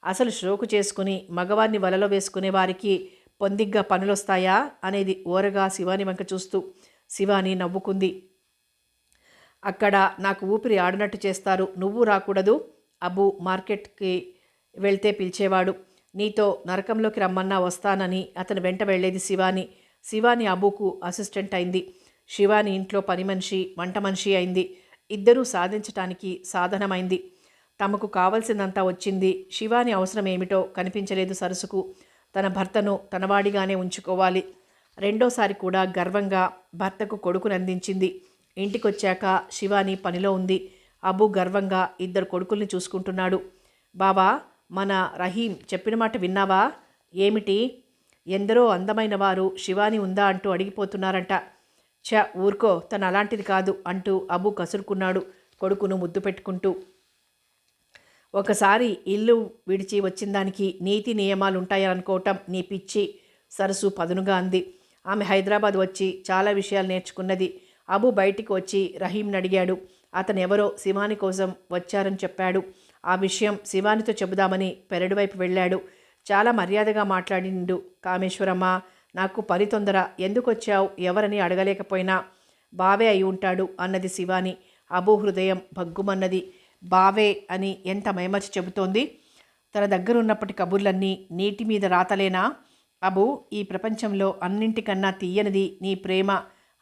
అసలు షోకు చేసుకుని మగవారిని వలలో వేసుకునే వారికి పొందిగ్గా పనులొస్తాయా అనేది ఓరగా శివాని వంక చూస్తూ. శివాని నవ్వుకుంది. అక్కడ నాకు ఊపిరి ఆడినట్టు చేస్తారు, నువ్వు రాకూడదు. అబు మార్కెట్కి వెళ్తే పిలిచేవాడు. నీతో నరకంలోకి రమ్మన్నా వస్తానని అతను వెంట వెళ్ళేది శివాని. శివాని అబుకు అసిస్టెంట్ అయింది. శివాని ఇంట్లో పని మనిషి, వంట మనిషి అయింది. ఇద్దరూ సాధించటానికి సాధనమైంది. తమకు కావలసిందంతా వచ్చింది. శివాని అవసరం ఏమిటో కనిపించలేదు సరస్సుకు. తన భర్తను తనవాడిగానే ఉంచుకోవాలి. రెండోసారి కూడా గర్వంగా భర్తకు కొడుకుని అందించింది. ఇంటికొచ్చాక శివాని పనిలో ఉంది. అబు గర్వంగా ఇద్దరు కొడుకుల్ని చూసుకుంటున్నాడు. బావా, మన రహీం చెప్పిన మాట విన్నావా? ఏమిటి? ఎందరో అందమైన వారు శివాని ఉందా అంటూ అడిగిపోతున్నారంట. ఊరుకో, తను అలాంటిది కాదు అంటూ అబు కసురుకున్నాడు కొడుకును ముద్దు పెట్టుకుంటూ. ఒకసారి ఇల్లు విడిచి వచ్చిందానికి నీతి నియమాలుంటాయనుకోవటం నీ పిచ్చి, సరస్సు పదునుగా అంది. ఆమె హైదరాబాద్ వచ్చి చాలా విషయాలు నేర్చుకున్నది. అబు బయటికి వచ్చి రహీంని అడిగాడు. అతను ఎవరో శివాని కోసం వచ్చారని చెప్పాడు. ఆ విషయం శివానితో చెబుదామని పెరడు వైపు వెళ్ళాడు. చాలా మర్యాదగా మాట్లాడిండు. కామేశ్వరమ్మ, నాకు పని తొందర, ఎందుకు వచ్చావు, ఎవరని అడగలేకపోయినా. బావే అయి ఉంటాడు అన్నది శివాని. అబు హృదయం భగ్గుమన్నది. బావే అని ఎంత మైమర్చి చెబుతోంది. తన దగ్గరున్నప్పటి కబుర్లన్నీ నీటి మీద రాతలేనా? అబు, ఈ ప్రపంచంలో అన్నింటికన్నా తీయనిది నీ ప్రేమ.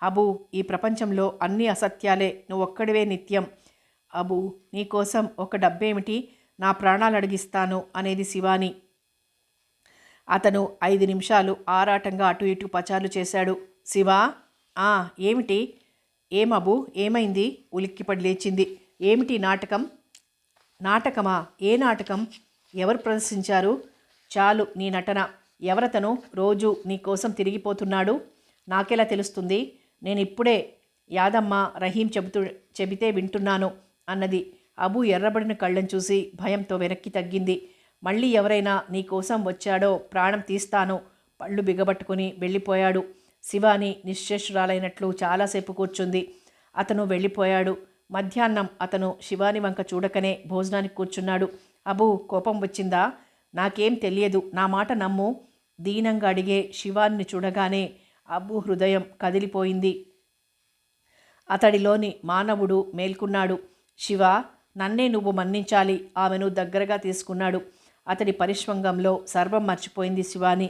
అబు, ఈ ప్రపంచంలో అన్నీ అసత్యాలే, నువ్వొక్కడివే నిత్యం. అబు, నీకోసం ఒక డబ్బేమిటి, నా ప్రాణాలు అడిగిస్తాను అనేది శివాని. అతను 5 నిమిషాలు ఆరాటంగా అటు ఇటు పచార్లు చేశాడు. శివా, ఏమిటి? ఏమబు, ఏమైంది? ఉలిక్కిపడి లేచింది. ఏమిటి నాటకం? నాటకమా? ఏ నాటకం? ఎవరు ప్రదర్శించారు? చాలు నీ నటన. ఎవరతను రోజు నీకోసం తిరిగిపోతున్నాడు? నాకెలా తెలుస్తుంది? నేను ఇప్పుడే యాదమ్మ, రహీం చెబితే వింటున్నాను అన్నది. అబు ఎర్రబడిన కళ్ళను చూసి భయంతో వెనక్కి తగ్గింది. మళ్ళీ ఎవరైనా నీకోసం వచ్చాడో ప్రాణం తీస్తాను, పళ్ళు బిగబట్టుకుని వెళ్ళిపోయాడు. శివాని నిశ్చేష్రాలైనట్లు చాలాసేపు కూర్చుంది. అతను వెళ్ళిపోయాడు. మధ్యాహ్నం అతను శివాని వంక చూడకనే భోజనానికి కూర్చున్నాడు. అబు, కోపం వచ్చిందా? నాకేం తెలియదు, నా మాట నమ్ము. దీనంగా అడిగే శివాని చూడగానే అబు హృదయం కదిలిపోయింది. అతడిలోని మానవుడు మేల్కున్నాడు. శివ, నన్నే నువ్వు మన్నించాలి. ఆమెను దగ్గరగా తీసుకున్నాడు. అతడి పరిష్వంగంలో సర్వం మర్చిపోయింది శివాని.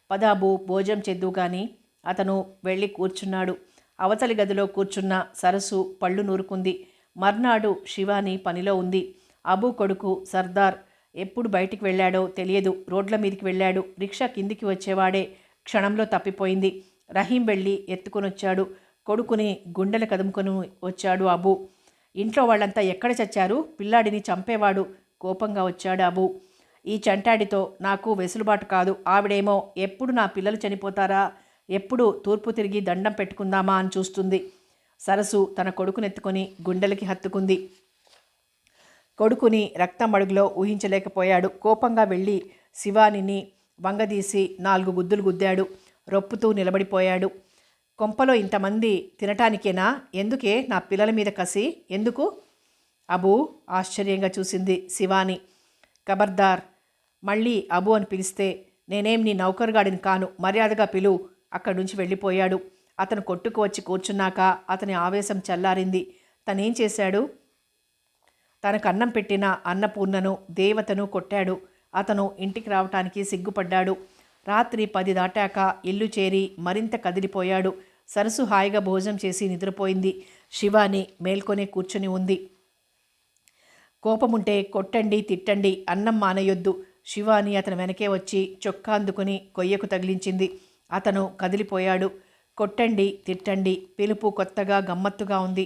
పదాబు, భోజనం చేద్దు గాని. అతను వెళ్ళి కూర్చున్నాడు. అవతలి గదిలో కూర్చున్న సరస్సు పళ్ళు నూరుకుంది. మర్నాడు శివాని పనిలో ఉంది. అబు కొడుకు సర్దార్ ఎప్పుడు బయటికి వెళ్ళాడో తెలియదు. రోడ్ల మీదకి వెళ్ళాడు. రిక్షా కిందికి వచ్చేవాడే క్షణంలో తప్పిపోయింది. రహీం వెళ్ళి ఎత్తుకొనొచ్చాడు. కొడుకుని గుండెలు కదుముకొని వచ్చాడు అబు. ఇంట్లో వాళ్ళంతా ఎక్కడ చచ్చారు? పిల్లాడిని చంపేవాడు. కోపంగా వచ్చాడు అబు. ఈ చంటాడితో నాకు వెసులుబాటు కాదు. ఆవిడేమో ఎప్పుడు నా పిల్లలు చనిపోతారా, ఎప్పుడు తూర్పు తిరిగి దండం పెట్టుకుందామా అని చూస్తుంది. సరస్సు తన కొడుకునెత్తుకొని గుండెలకి హత్తుకుంది. కొడుకుని రక్తం అడుగులో ఊహించలేకపోయాడు. కోపంగా వెళ్ళి శివానిని వంగదీసి 4 గుద్దులు గుద్దాడు. రొప్పుతూ నిలబడిపోయాడు. కొంపలో ఇంతమంది తినటానికేనా? ఎందుకే నా పిల్లల మీద కసి? ఎందుకు? అబు ఆశ్చర్యంగా చూసింది శివాని. ఖబర్దార్, మళ్ళీ అబు అని పిలిస్తే నేనేం నీ నౌకరుగాడిని కాను, మర్యాదగా పిలువు. అక్కడి నుంచి వెళ్ళిపోయాడు. అతను కొట్టుకు వచ్చి కూర్చున్నాక అతని ఆవేశం చల్లారింది. తనేం చేశాడు? తనకు అన్నం పెట్టిన అన్నపూర్ణను, దేవతను కొట్టాడు. అతను ఇంటికి రావటానికి సిగ్గుపడ్డాడు. రాత్రి 10 దాటాక ఇల్లు చేరి మరింత కదిలిపోయాడు. సరస్సు హాయిగా భోజనం చేసి నిద్రపోయింది. శివాని మేల్కొనే కూర్చుని ఉంది. కోపముంటే కొట్టండి, తిట్టండి, అన్నం మానేయొద్దు. శివాని అతని వెనకే వచ్చి చొక్కా అందుకుని కొయ్యకు తగిలించింది. అతను కదిలిపోయాడు. కొట్టండి, తిట్టండి పిలుపు కొత్తగా గమ్మత్తుగా ఉంది.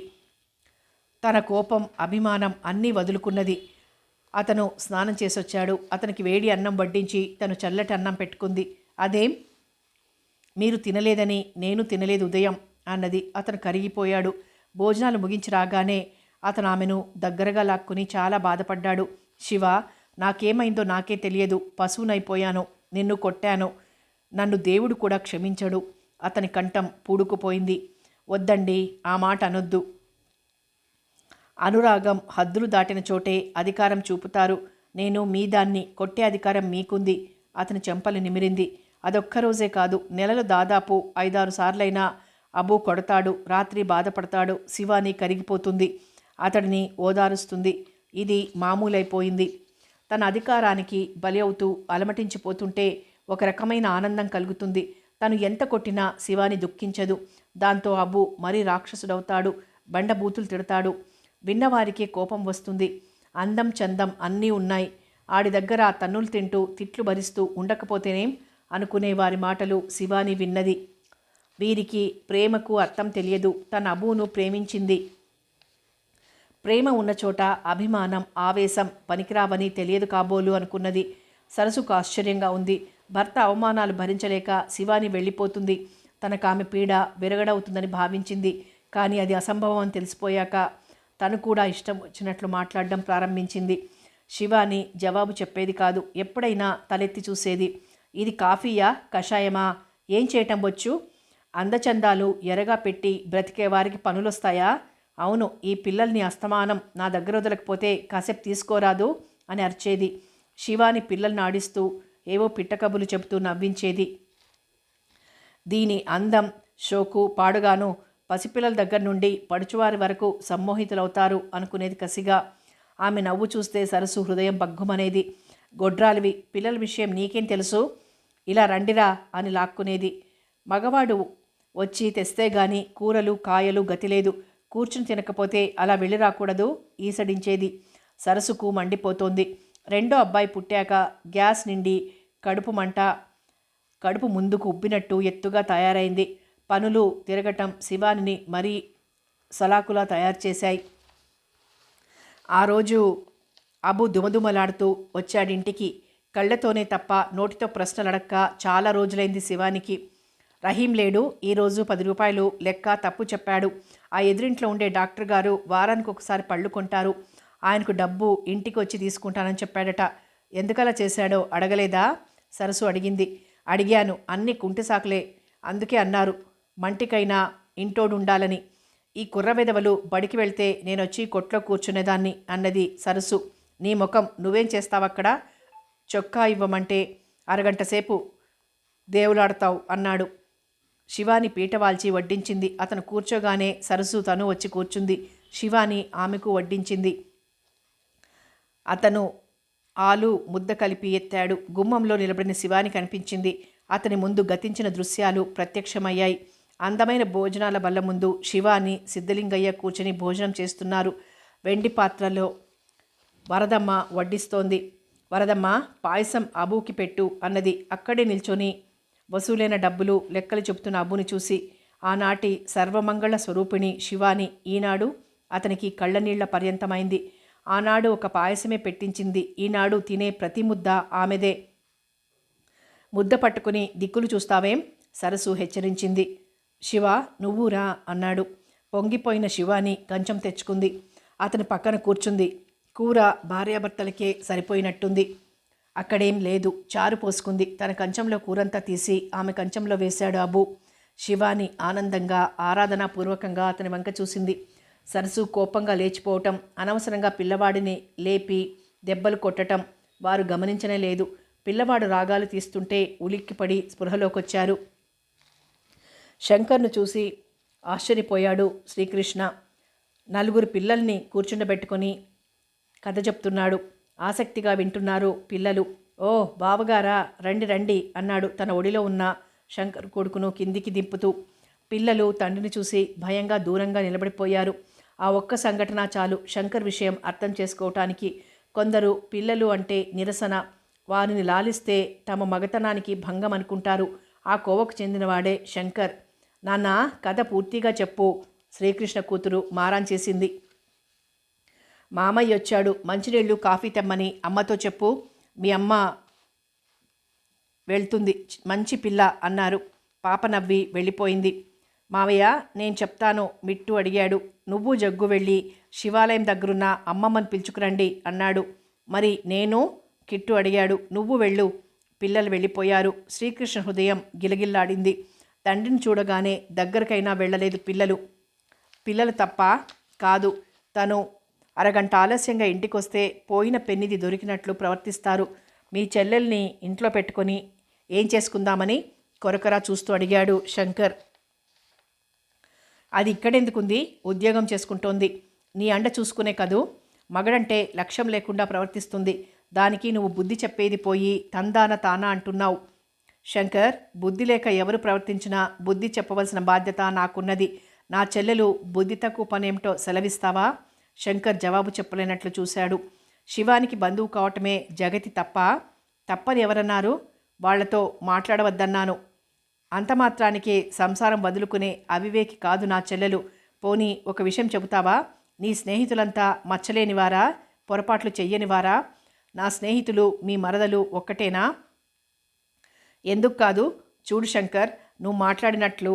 తన కోపం, అభిమానం అన్నీ వదులుకున్నది. అతను స్నానం చేసొచ్చాడు. అతనికి వేడి అన్నం వడ్డించి తను చల్లటి అన్నం పెట్టుకుంది. అదేం, మీరు తినలేదని నేను తినలేదు ఉదయం అన్నది. అతను కరిగిపోయాడు. భోజనాలు ముగించి రాగానే అతను ఆమెను దగ్గరగా లాక్కుని చాలా బాధపడ్డాడు. శివ, నాకేమైందో నాకే తెలియదు. పశువునైపోయాను. నిన్ను కొట్టాను. నన్ను దేవుడు కూడా క్షమించడు. అతని కంఠం పూడుకుపోయింది. వద్దండి, ఆ మాట అనొద్దు. అనురాగం హద్దులు దాటిన చోటే అధికారం చూపుతారు. నేను మీ దాన్ని, కొట్టే అధికారం మీకుంది. అతని చెంపలు నిమిరింది. అదొక్కరోజే కాదు, నెలలో దాదాపు 5-6 సార్లైనా అబు కొడతాడు. రాత్రి బాధపడతాడు. శివాని కరిగిపోతుంది. అతడిని ఓదారుస్తుంది. ఇది మామూలైపోయింది. తన అధికారానికి బలి అవుతూ అలమటించిపోతుంటే ఒక రకమైన ఆనందం కలుగుతుంది. తను ఎంత కొట్టినా శివాని దుఃఖించదు. దాంతో అబు మరీ రాక్షసుడవుతాడు. బండబూతులు తిడతాడు. విన్నవారికే కోపం వస్తుంది. అందం చందం అన్నీ ఉన్నాయి. ఆడి దగ్గర తన్నులు తింటూ తిట్లు భరిస్తూ ఉండకపోతేనేం అనుకునే వారి మాటలు శివాని విన్నది. వీరికి ప్రేమకు అర్థం తెలియదు. తన అబును ప్రేమించింది. ప్రేమ ఉన్న చోట అభిమానం, ఆవేశం పనికిరావని తెలియదు కాబోలు అనుకున్నది. సరస్సుకు ఆశ్చర్యంగా ఉంది. భర్త అవమానాలు భరించలేక శివాని వెళ్ళిపోతుంది. తనకు ఆమె పీడ విరగడవుతుందని భావించింది. కానీ అది అసంభవం అని తెలిసిపోయాక తను కూడా ఇష్టం వచ్చినట్లు మాట్లాడడం ప్రారంభించింది. శివాని జవాబు చెప్పేది కాదు. ఎప్పుడైనా తలెత్తి చూసేది. ఇది కాఫీయా, కషాయమా, ఏం చేయటం వచ్చు? అందచందాలు ఎరగా పెట్టి బ్రతికేవారికి పనులొస్తాయా? అవును, ఈ పిల్లల్ని అస్తమానం నా దగ్గర వదలకపోతే కాసేపు తీసుకోరాదు అని అరిచేది. శివాని పిల్లల్ని ఆడిస్తూ ఏవో పిట్టకబులు చెబుతూ నవ్వించేది. దీని అందం, షోకు పాడుగాను పసిపిల్లల దగ్గర నుండి పడుచువారి వరకు సమ్మోహితులవుతారు అనుకునేది కసిగా. ఆమె నవ్వు చూస్తే సరస్సు హృదయం బగ్గుమనేది. గొడ్రాలివి, పిల్లల విషయం నీకేం తెలుసు? ఇలా రండిరా అని లాక్కునేది. మగవాడు వచ్చి తెస్తే గాని కూరలు కాయలు గతిలేదు. కూర్చుని తినకపోతే అలా వెళ్ళి రాకూడదు ఈసడించేది. సరసుకు మండిపోతోంది. రెండో అబ్బాయి పుట్టాక గ్యాస్ నిండి కడుపు మంట, కడుపు ముందుకు ఉబ్బినట్టు ఎత్తుగా తయారైంది. పనులు తిరగటం శివానిని మరీ సలాకులా తయారు చేశాయి. ఆ రోజు అబు దుమదుమలాడుతూ వచ్చాడింటికి. కళ్ళతోనే తప్ప నోటితో ప్రశ్నలు అడక్క చాలా రోజులైంది శివానికి. రహీం లేడు. ఈరోజు 10 రూపాయలు లెక్క తప్పు చెప్పాడు. ఆ ఎదురింట్లో ఉండే డాక్టర్ గారు వారానికి ఒకసారి పళ్ళు కొంటారు. ఆయనకు డబ్బు ఇంటికి వచ్చి తీసుకుంటానని చెప్పాడట. ఎందుకలా చేశాడో అడగలేదా? సరసు అడిగింది. అడిగాను. అన్ని కుంటి సాకులే. అందుకే అన్నారు మంటికైనా ఇంటోడుండాలని. ఈ కుర్రవెదవలు బడికి వెళ్తే నేనొచ్చి కొట్లో కూర్చునేదాన్ని అన్నది సరసు. నీ ముఖం, నువ్వేం చేస్తావక్కడ? చొక్కా ఇవ్వమంటే అరగంట సేపు దేవులాడతావు అన్నాడు. శివాని పీట వాల్చి వడ్డించింది. అతను కూర్చోగానే సరసు తను వచ్చి కూర్చుంది. శివాని ఆమెకు వడ్డించింది. అతను ఆలు ముద్ద కలిపి ఎత్తాడు. గుమ్మంలో నిలబడిన శివాని కనిపించింది. అతని ముందు గతించిన దృశ్యాలు ప్రత్యక్షమయ్యాయి. అందమైన భోజనాల బల్ల ముందు శివాని, సిద్ధలింగయ్య కూర్చొని భోజనం చేస్తున్నారు. వెండి పాత్రలో వరదమ్మ వడ్డిస్తోంది. వరదమ్మ, పాయసం అబూకి పెట్టు అన్నది అక్కడే నిల్చొని వసూలైన డబ్బులు లెక్కలు చెబుతున్న అబుని చూసి. ఆనాటి సర్వమంగళ స్వరూపిణి శివాని ఈనాడు అతనికి కళ్ళనీళ్ల పర్యంతమైంది. ఆనాడు ఒక పాయసమే పెట్టించింది. ఈనాడు తినే ప్రతి ముద్ద ఆమెదే. ముద్ద పట్టుకుని దిక్కులు చూస్తావేం? సరసు హెచ్చరించింది. శివ, నువ్వురా అన్నాడు. పొంగిపోయిన శివాని కంచం తెచ్చుకుంది. అతని పక్కన కూర్చుంది. కూర భార్యాభర్తలకే సరిపోయినట్టుంది. అక్కడేం లేదు. చారు పోసుకుంది. తన కంచంలో కూరంతా తీసి ఆమె కంచంలో వేశాడు అబు. శివాని ఆనందంగా ఆరాధనాపూర్వకంగా అతని వంక చూసింది. సరసు కోపంగా లేచిపోవటం, అనవసరంగా పిల్లవాడిని లేపి దెబ్బలు కొట్టటం వారు గమనించనే లేదు. పిల్లవాడు రాగాలు తీస్తుంటే ఉలిక్కిపడి స్పృహలోకొచ్చారు. శంకర్ను చూసి ఆశ్చర్యపోయాడు శ్రీకృష్ణ. 4 పిల్లల్ని కూర్చుండబెట్టుకొని కథ చెప్తున్నాడు. ఆసక్తిగా వింటున్నారు పిల్లలు. ఓ బావగారా, రండి రండి అన్నాడు తన ఒడిలో ఉన్న శంకర్ కొడుకును కిందికి దింపుతూ. పిల్లలు తండ్రిని చూసి భయంగా దూరంగా నిలబడిపోయారు. ఆ ఒక్క సంఘటన చాలు శంకర్ విషయం అర్థం చేసుకోవటానికి. కొందరు పిల్లలు అంటే నిరసన, వారిని లాలిస్తే తమ మగతనానికి భంగం అనుకుంటారు. ఆ కోవకు చెందినవాడే శంకర్. నాన్న, కథ పూర్తిగా చెప్పు, శ్రీకృష్ణ కూతురు మారాన్ చేసింది. మామయ్య వచ్చాడు, మంచినీళ్ళు కాఫీ తెమ్మని అమ్మతో చెప్పు, మీ అమ్మ వెళ్తుంది, మంచి పిల్ల అన్నారు. పాప నవ్వి వెళ్ళిపోయింది. మావయ్య, నేను చెప్తాను మిట్టు అడిగాడు. నువ్వు జగ్గు వెళ్ళి శివాలయం దగ్గరున్న అమ్మమ్మని పిలుచుకురండి అన్నాడు. మరి నేను? కిట్టు అడిగాడు. నువ్వు వెళ్ళు. పిల్లలు వెళ్ళిపోయారు. శ్రీకృష్ణ హృదయం గిలగిల్లాడింది. తండ్రిని చూడగానే దగ్గరకైనా వెళ్ళలేదు పిల్లలు తప్ప కాదు. తను అరగంట ఆలస్యంగా ఇంటికొస్తే పోయిన పెన్నిది దొరికినట్లు ప్రవర్తిస్తారు. మీ చెల్లెల్ని ఇంట్లో పెట్టుకొని ఏం చేసుకుందామని కొరకరా చూస్తూ అడిగాడు శంకర్. అది ఇక్కడెందుకుంది? ఉద్యోగం చేసుకుంటోంది. నీ అండ చూసుకునే కదూ. మగడంటే లక్ష్యం లేకుండా ప్రవర్తిస్తుంది. దానికి నువ్వు బుద్ధి చెప్పేది పోయి తందాన తానా అంటున్నావు. శంకర్, బుద్ధి లేక ఎవరు ప్రవర్తించినా బుద్ధి చెప్పవలసిన బాధ్యత నాకున్నది. నా చెల్లెలు బుద్ధి తక్కువ పనేమిటో సెలవిస్తావా? శంకర్ జవాబు చెప్పలేనట్లు చూశాడు. శివానికి బంధువు కావటమే జగతి తప్పని ఎవరన్నారు? వాళ్లతో మాట్లాడవద్దన్నాను. అంత మాత్రానికే సంసారం వదులుకునే అవివేకి కాదు నా చెల్లెలు. పోనీ ఒక విషయం చెబుతావా? నీ స్నేహితులంతా మచ్చలేనివారా? పొరపాట్లు చెయ్యనివారా? నా స్నేహితులు మీ మరదలు ఒక్కటేనా? ఎందుకు కాదు? చూడు శంకర్, నువ్వు మాట్లాడినట్లు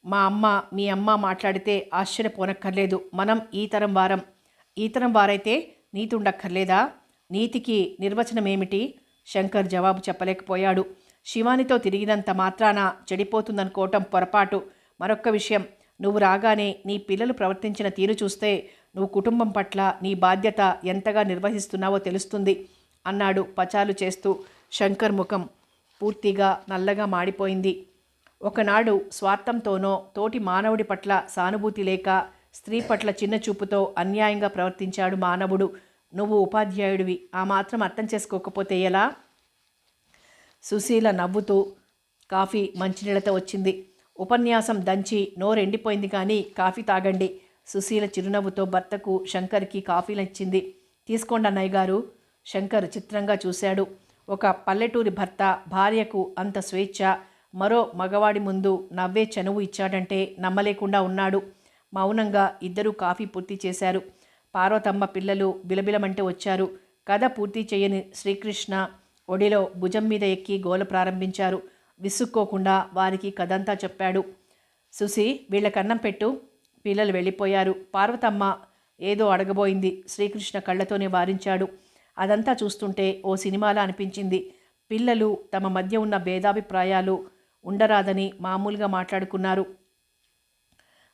మా అమ్మ మీ అమ్మ మాట్లాడితే ఆశ్చర్యపోనక్కర్లేదు. మనం ఈ తరం వారైతే నీతి ఉండక్కర్లేదా? నీతికి నిర్వచనమేమిటి? శంకర్ జవాబు చెప్పలేకపోయాడు. శివానితో తిరిగినంత మాత్రాన చెడిపోతుందనుకోవటం పొరపాటు. మరొక్క విషయం, నువ్వు రాగానే నీ పిల్లలు ప్రవర్తించిన తీరు చూస్తే నువ్వు కుటుంబం పట్ల నీ బాధ్యత ఎంతగా నిర్వహిస్తున్నావో తెలుస్తుంది అన్నాడు పచాలు చేస్తూ. శంకర్ ముఖం పూర్తిగా నల్లగా మాడిపోయింది. ఒకనాడు స్వార్థంతోనో తోటి మానవుడి పట్ల సానుభూతి లేక స్త్రీ పట్ల చిన్న చూపుతో అన్యాయంగా ప్రవర్తించాడు మానవుడు. నువ్వు ఉపాధ్యాయుడివి, ఆ మాత్రం అర్థం చేసుకోకపోతే ఎలా? సుశీల నవ్వుతూ కాఫీ మంచినీళ్ళతో వచ్చింది. ఉపన్యాసం దంచి నోరెండిపోయింది కానీ కాఫీ తాగండి. సుశీల చిరునవ్వుతో భర్తకు శంకర్కి కాఫీలిచ్చింది. తీసుకోండి అన్నయ్య గారు. శంకర్ చిత్రంగా చూశాడు. ఒక పల్లెటూరి భర్త భార్యకు అంత స్వేచ్ఛ మరో మగవాడి ముందు నవ్వే చనువు ఇచ్చాడంటే నమ్మలేకుండా ఉన్నాడు. మౌనంగా ఇద్దరూ కాఫీ పూర్తి చేశారు. పార్వతమ్మ పిల్లలు బిలబిలమంటే వచ్చారు. కథ పూర్తి చేయని శ్రీకృష్ణ ఒడిలో భుజం మీద ఎక్కి గోల ప్రారంభించారు. విసుక్కోకుండా వారికి కథంతా చెప్పాడు. సుసి, వీళ్ళకన్నం పెట్టు. పిల్లలు వెళ్ళిపోయారు. పార్వతమ్మ ఏదో అడగబోయింది. శ్రీకృష్ణ కళ్ళతోనే వారించాడు. అదంతా చూస్తుంటే ఓ సినిమాలా అనిపించింది. పిల్లలు తమ మధ్య ఉన్న భేదాభిప్రాయాలు ఉండరాదని మామూలుగా మాట్లాడుకున్నారు.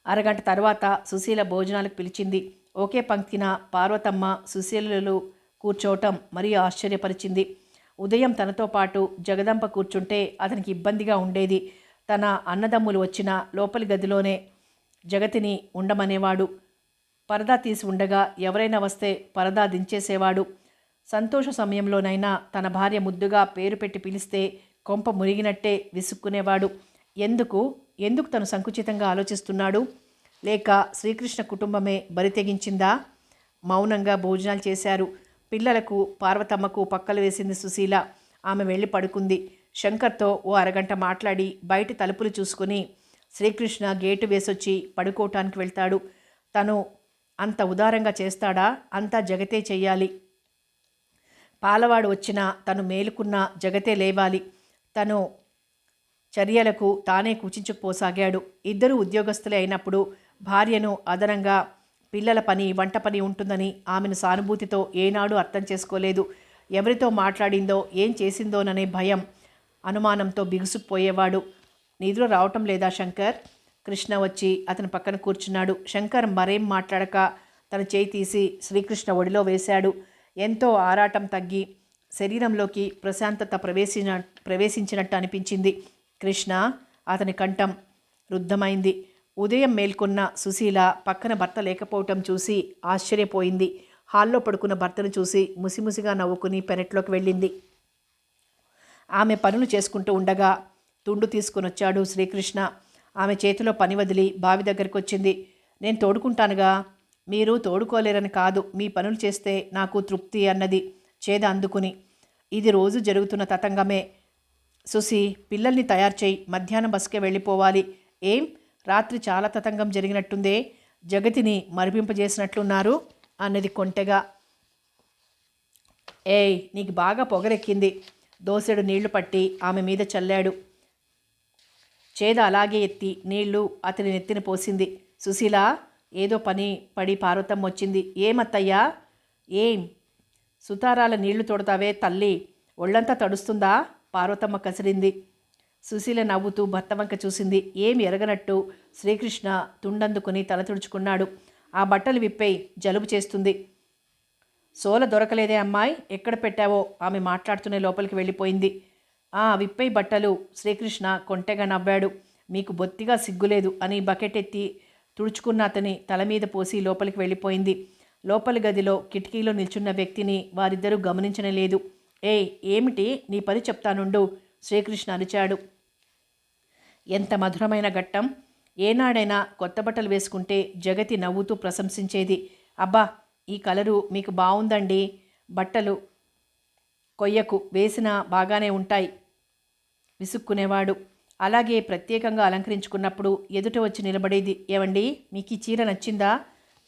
అరగంట తర్వాత సుశీల భోజనాలకు పిలిచింది. ఒకే పంక్తిన పార్వతమ్మ సుశీలలు కూర్చోవటం మరీ ఆశ్చర్యపరిచింది. ఉదయం తనతో పాటు జగదంప కూర్చుంటే అతనికి ఇబ్బందిగా ఉండేది. తన అన్నదమ్ములు వచ్చిన లోపలి గదిలోనే జగతిని ఉండమనేవాడు. పరదా తీసి ఉండగా ఎవరైనా వస్తే పరదా దించేసేవాడు. సంతోష సమయంలోనైనా తన భార్య ముద్దుగా పేరు పెట్టి పిలిస్తే కొంప మురిగినట్టే విసుక్కునేవాడు. ఎందుకు తను సంకుచితంగా ఆలోచిస్తున్నాడు? లేక శ్రీకృష్ణ కుటుంబమే బరితెగించిందా? మౌనంగా భోజనాలు చేశారు. పిల్లలకు పార్వతమ్మకు పక్కలు వేసింది సుశీల. ఆమె వెళ్ళి పడుకుంది. శంకర్తో ఓ అరగంట మాట్లాడి బయట తలుపులు చూసుకుని శ్రీకృష్ణ గేటు వేసొచ్చి పడుకోవటానికి వెళ్తాడు. తను అంత ఉదారంగా చేస్తాడా? అంతా జగతే చెయ్యాలి. పాలవాడు వచ్చినా తను మేలుకున్న జగతే లేవాలి. తను చర్యలకు తానే కుచించుకుపోసాగాడు. ఇద్దరు ఉద్యోగస్తులే అయినప్పుడు భార్యను అదనంగా పిల్లల పని వంట పని ఉంటుందని ఆమెను సానుభూతితో ఏనాడు అర్థం చేసుకోలేదు. ఎవరితో మాట్లాడిందో ఏం చేసిందోననే భయం అనుమానంతో బిగుసుకుపోయేవాడు. నిద్ర రావటం లేదా శంకర్? కృష్ణ వచ్చి అతని పక్కన కూర్చున్నాడు. శంకర్ మరేం మాట్లాడక తన చేయి తీసి శ్రీకృష్ణ ఒడిలో వేశాడు. ఎంతో ఆరాటం తగ్గి శరీరంలోకి ప్రశాంతత ప్రవేశించినట్టు అనిపించింది. కృష్ణ, అతని కంఠం రుద్ధమైంది. ఉదయం మేల్కొన్న సుశీల పక్కన భర్త లేకపోవటం చూసి ఆశ్చర్యపోయింది. హాల్లో పడుకున్న భర్తను చూసి ముసిముసిగా నవ్వుకుని పెరట్లోకి వెళ్ళింది. ఆమె పనులు చేసుకుంటూ ఉండగా తుండు తీసుకుని వచ్చాడు శ్రీకృష్ణ. ఆమె చేతిలో పని వదిలి బావి దగ్గరికి వచ్చింది. నేను తోడుకుంటానుగా. మీరు తోడుకోలేరని కాదు, మీ పనులు చేస్తే నాకు తృప్తి అన్నది చేద అందుకుని. ఇది రోజు జరుగుతున్న తతంగమే. సుసి, పిల్లల్ని తయారు చేయి, మధ్యాహ్నం బస్కే వెళ్ళిపోవాలి. ఏం, రాత్రి చాలా తతంగం జరిగినట్టుందే, జగతిని మరిపింపజేసినట్లున్నారు అన్నది కొంటెగా. ఏయ్, నీకు బాగా పొగరెక్కింది. దోసెడు నీళ్లు పట్టి ఆమె మీద చల్లాడు. చేద అలాగే ఎత్తి నీళ్లు అతని నెత్తిన పోసింది. సుశీల, ఏదో పని పడి పార్వతమ్మ వచ్చింది. ఏమత్తయ్యా? ఏం సుతారాల నీళ్లు తోడతావే తల్లి, ఒళ్ళంతా తడుస్తుందా? పార్వతమ్మ కసిరింది. సుశీల నవ్వుతూ భర్త వంక చూసింది. ఏమి ఎరగనట్టు శ్రీకృష్ణ తుండందుకుని తల తుడుచుకున్నాడు. ఆ బట్టలు విప్పేయి, జలుబు చేస్తుంది. సోల దొరకలేదే అమ్మాయి, ఎక్కడ పెట్టావో? ఆమె మాట్లాడుతూనే లోపలికి వెళ్ళిపోయింది. విప్పేయి బట్టలు. శ్రీకృష్ణ కొంటెగా నవ్వాడు. మీకు బొత్తిగా సిగ్గులేదు అని బకెట్ ఎత్తి తుడుచుకున్న అతని తల మీద పోసి లోపలికి వెళ్ళిపోయింది. లోపలి గదిలో కిటికీలో నిల్చున్న వ్యక్తిని వారిద్దరూ గమనించలేదు. ఏమిటి, నీ పని చెప్తానుండు, శ్రీకృష్ణ అరిచాడు. ఎంత మధురమైన ఘట్టం. ఏనాడైనా కొత్త బట్టలు వేసుకుంటే జగతి నవ్వుతూ ప్రశంసించేది. అబ్బా, ఈ కలరు మీకు బాగుందండి. బట్టలు కొయ్యకు, వేసినా బాగానే ఉంటాయి విసుక్కునేవాడు. అలాగే ప్రత్యేకంగా అలంకరించుకున్నప్పుడు ఎదుట వచ్చి నిలబడేది. ఏవండి, మీకు ఈ చీర నచ్చిందా?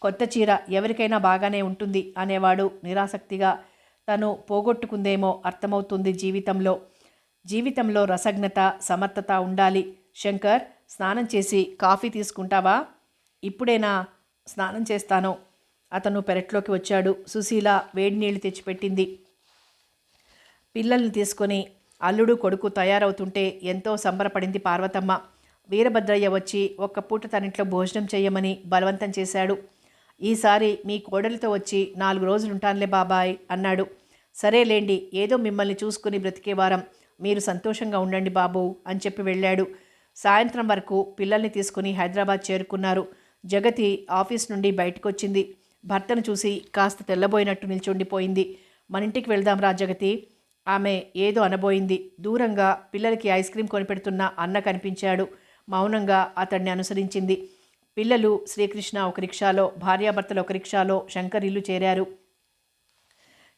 కొత్త చీర ఎవరికైనా బాగానే ఉంటుంది అనేవాడు నిరాసక్తిగా. తను పోగొట్టుకుందేమో అర్థమవుతుంది. జీవితంలో రసజ్ఞత, సమర్థత ఉండాలి. శంకర్, స్నానం చేసి కాఫీ తీసుకుంటావా? ఇప్పుడేనా స్నానం చేస్తాను. అతను పెరట్లోకి వచ్చాడు. సుశీల వేడి నీళ్లు తెచ్చిపెట్టింది. పిల్లల్ని తీసుకొని అల్లుడు కొడుకు తయారవుతుంటే ఎంతో సంబరపడింది పార్వతమ్మ. వీరభద్రయ్య వచ్చి ఒక్క పూట తనింట్లో భోజనం చెయ్యమని బలవంతం చేశాడు. ఈసారి మీ కోడలితో వచ్చి 4 రోజులుంటానులే బాబాయ్ అన్నాడు. సరేలేండి, ఏదో మిమ్మల్ని చూసుకుని బ్రతికేవారం, మీరు సంతోషంగా ఉండండి బాబు అని చెప్పి వెళ్ళాడు. సాయంత్రం వరకు పిల్లల్ని తీసుకుని హైదరాబాద్ చేరుకున్నారు. జగతి ఆఫీస్ నుండి బయటకొచ్చింది. భర్తను చూసి కాస్త తెల్లబోయినట్టు నిల్చుండిపోయింది. మన ఇంటికి వెళ్దాం రా జగతి. ఆమె ఏదో అనబోయింది. దూరంగా పిల్లలకి ఐస్ క్రీం కొనిపెడుతున్న అన్న కనిపించాడు. మౌనంగా అతడిని అనుసరించింది. పిల్లలు శ్రీకృష్ణ ఒక రిక్షాలో, భార్యాభర్తలు ఒక రిక్షాలో శంకర్ ఇల్లు చేరారు.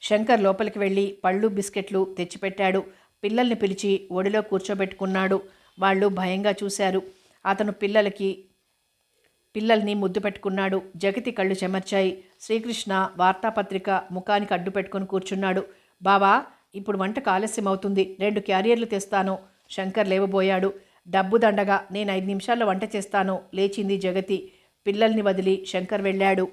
శంకర్ లోపలికి వెళ్ళి పళ్ళు బిస్కెట్లు తెచ్చిపెట్టాడు. పిల్లల్ని పిలిచి ఒడిలో కూర్చోబెట్టుకున్నాడు. వాళ్ళు భయంగా చూశారు. అతను పిల్లల్ని ముద్దు పెట్టుకున్నాడు. జగతి కళ్ళు చెమర్చాయి. శ్రీకృష్ణ వార్తాపత్రిక ముఖానికి అడ్డు పెట్టుకుని కూర్చున్నాడు. బావా, ఇప్పుడు వంటకు ఆలస్యం అవుతుంది, 2 క్యారియర్లు తెస్తాను. శంకర్ లేవబోయాడు. డబ్బు దండగా, నేను 5 నిమిషాల్లో వంట చేస్తాను. లేచింది జగతి. పిల్లల్ని వదిలి శంకర్ వెళ్ళాడు.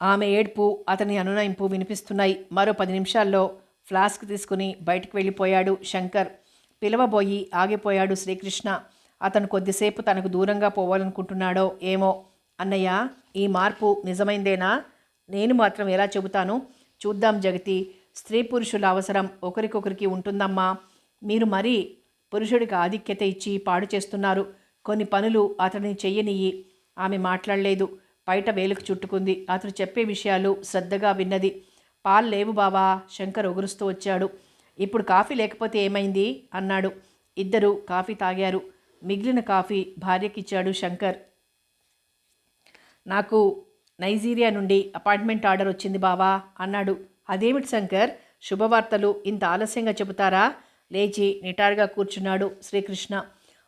ఆమె ఏడ్పు, అతని అనునయింపు వినిపిస్తున్నాయి. మరో 10 నిమిషాల్లో ఫ్లాస్క్ తీసుకుని బయటకు వెళ్ళిపోయాడు శంకర్. పిలవబోయి ఆగిపోయాడు శ్రీకృష్ణ. అతను కొద్దిసేపు తనకు దూరంగా పోవాలనుకుంటున్నాడో ఏమో. అన్నయ్య, ఈ మార్పు నిజమైందేనా? నేను మాత్రం ఎలా చెబుతాను? చూద్దాం జగతి. స్త్రీ పురుషుల అవసరం ఒకరికొకరికి ఉంటుందమ్మా. మీరు మరీ పురుషుడికి ఆధిక్యత ఇచ్చి పాడు చేస్తున్నారు. కొన్ని పనులు అతడిని చెయ్యనియ్యి. ఆమె మాట్లాడలేదు. బయట వేలుకు చుట్టుకుంది. అతడు చెప్పే విషయాలు శ్రద్ధగా విన్నది. పాలు లేవు బావా, శంకర్ ఒగురుస్తూ వచ్చాడు. ఇప్పుడు కాఫీ లేకపోతే ఏమైంది అన్నాడు. ఇద్దరు కాఫీ తాగారు. మిగిలిన కాఫీ భార్యకిచ్చాడు శంకర్. నాకు నైజీరియా నుండి అపాయింట్మెంట్ ఆర్డర్ వచ్చింది బావా అన్నాడు. అదేమిటి శంకర్, శుభవార్తలు ఇంత ఆలస్యంగా చెబుతారా? లేచి నిటారుగా కూర్చున్నాడు శ్రీకృష్ణ.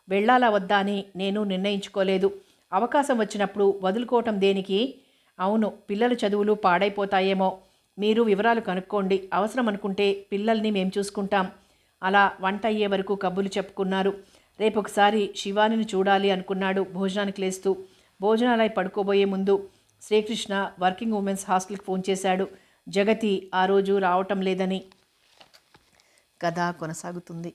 వెళ్ళాలా వద్దా అని నేను నిర్ణయించుకోలేదు. అవకాశం వచ్చినప్పుడు వదులుకోవటం దేనికి? అవును, పిల్లల చదువులు పాడైపోతాయేమో. మీరు వివరాలు కనుక్కోండి. అవసరం అనుకుంటే పిల్లల్ని మేం చూసుకుంటాం. అలా వంట అయ్యే వరకు కబుర్లు చెప్పుకున్నారు. రేపొకసారి శివానిని చూడాలి అనుకున్నాడు భోజనానికి లేస్తూ. భోజనాలై పడుకోబోయే ముందు శ్రీకృష్ణ వర్కింగ్ ఉమెన్స్ హాస్టల్కి ఫోన్ చేశాడు. జగతి ఆ రోజు రావటం లేదని. కథ కొనసాగుతుంది.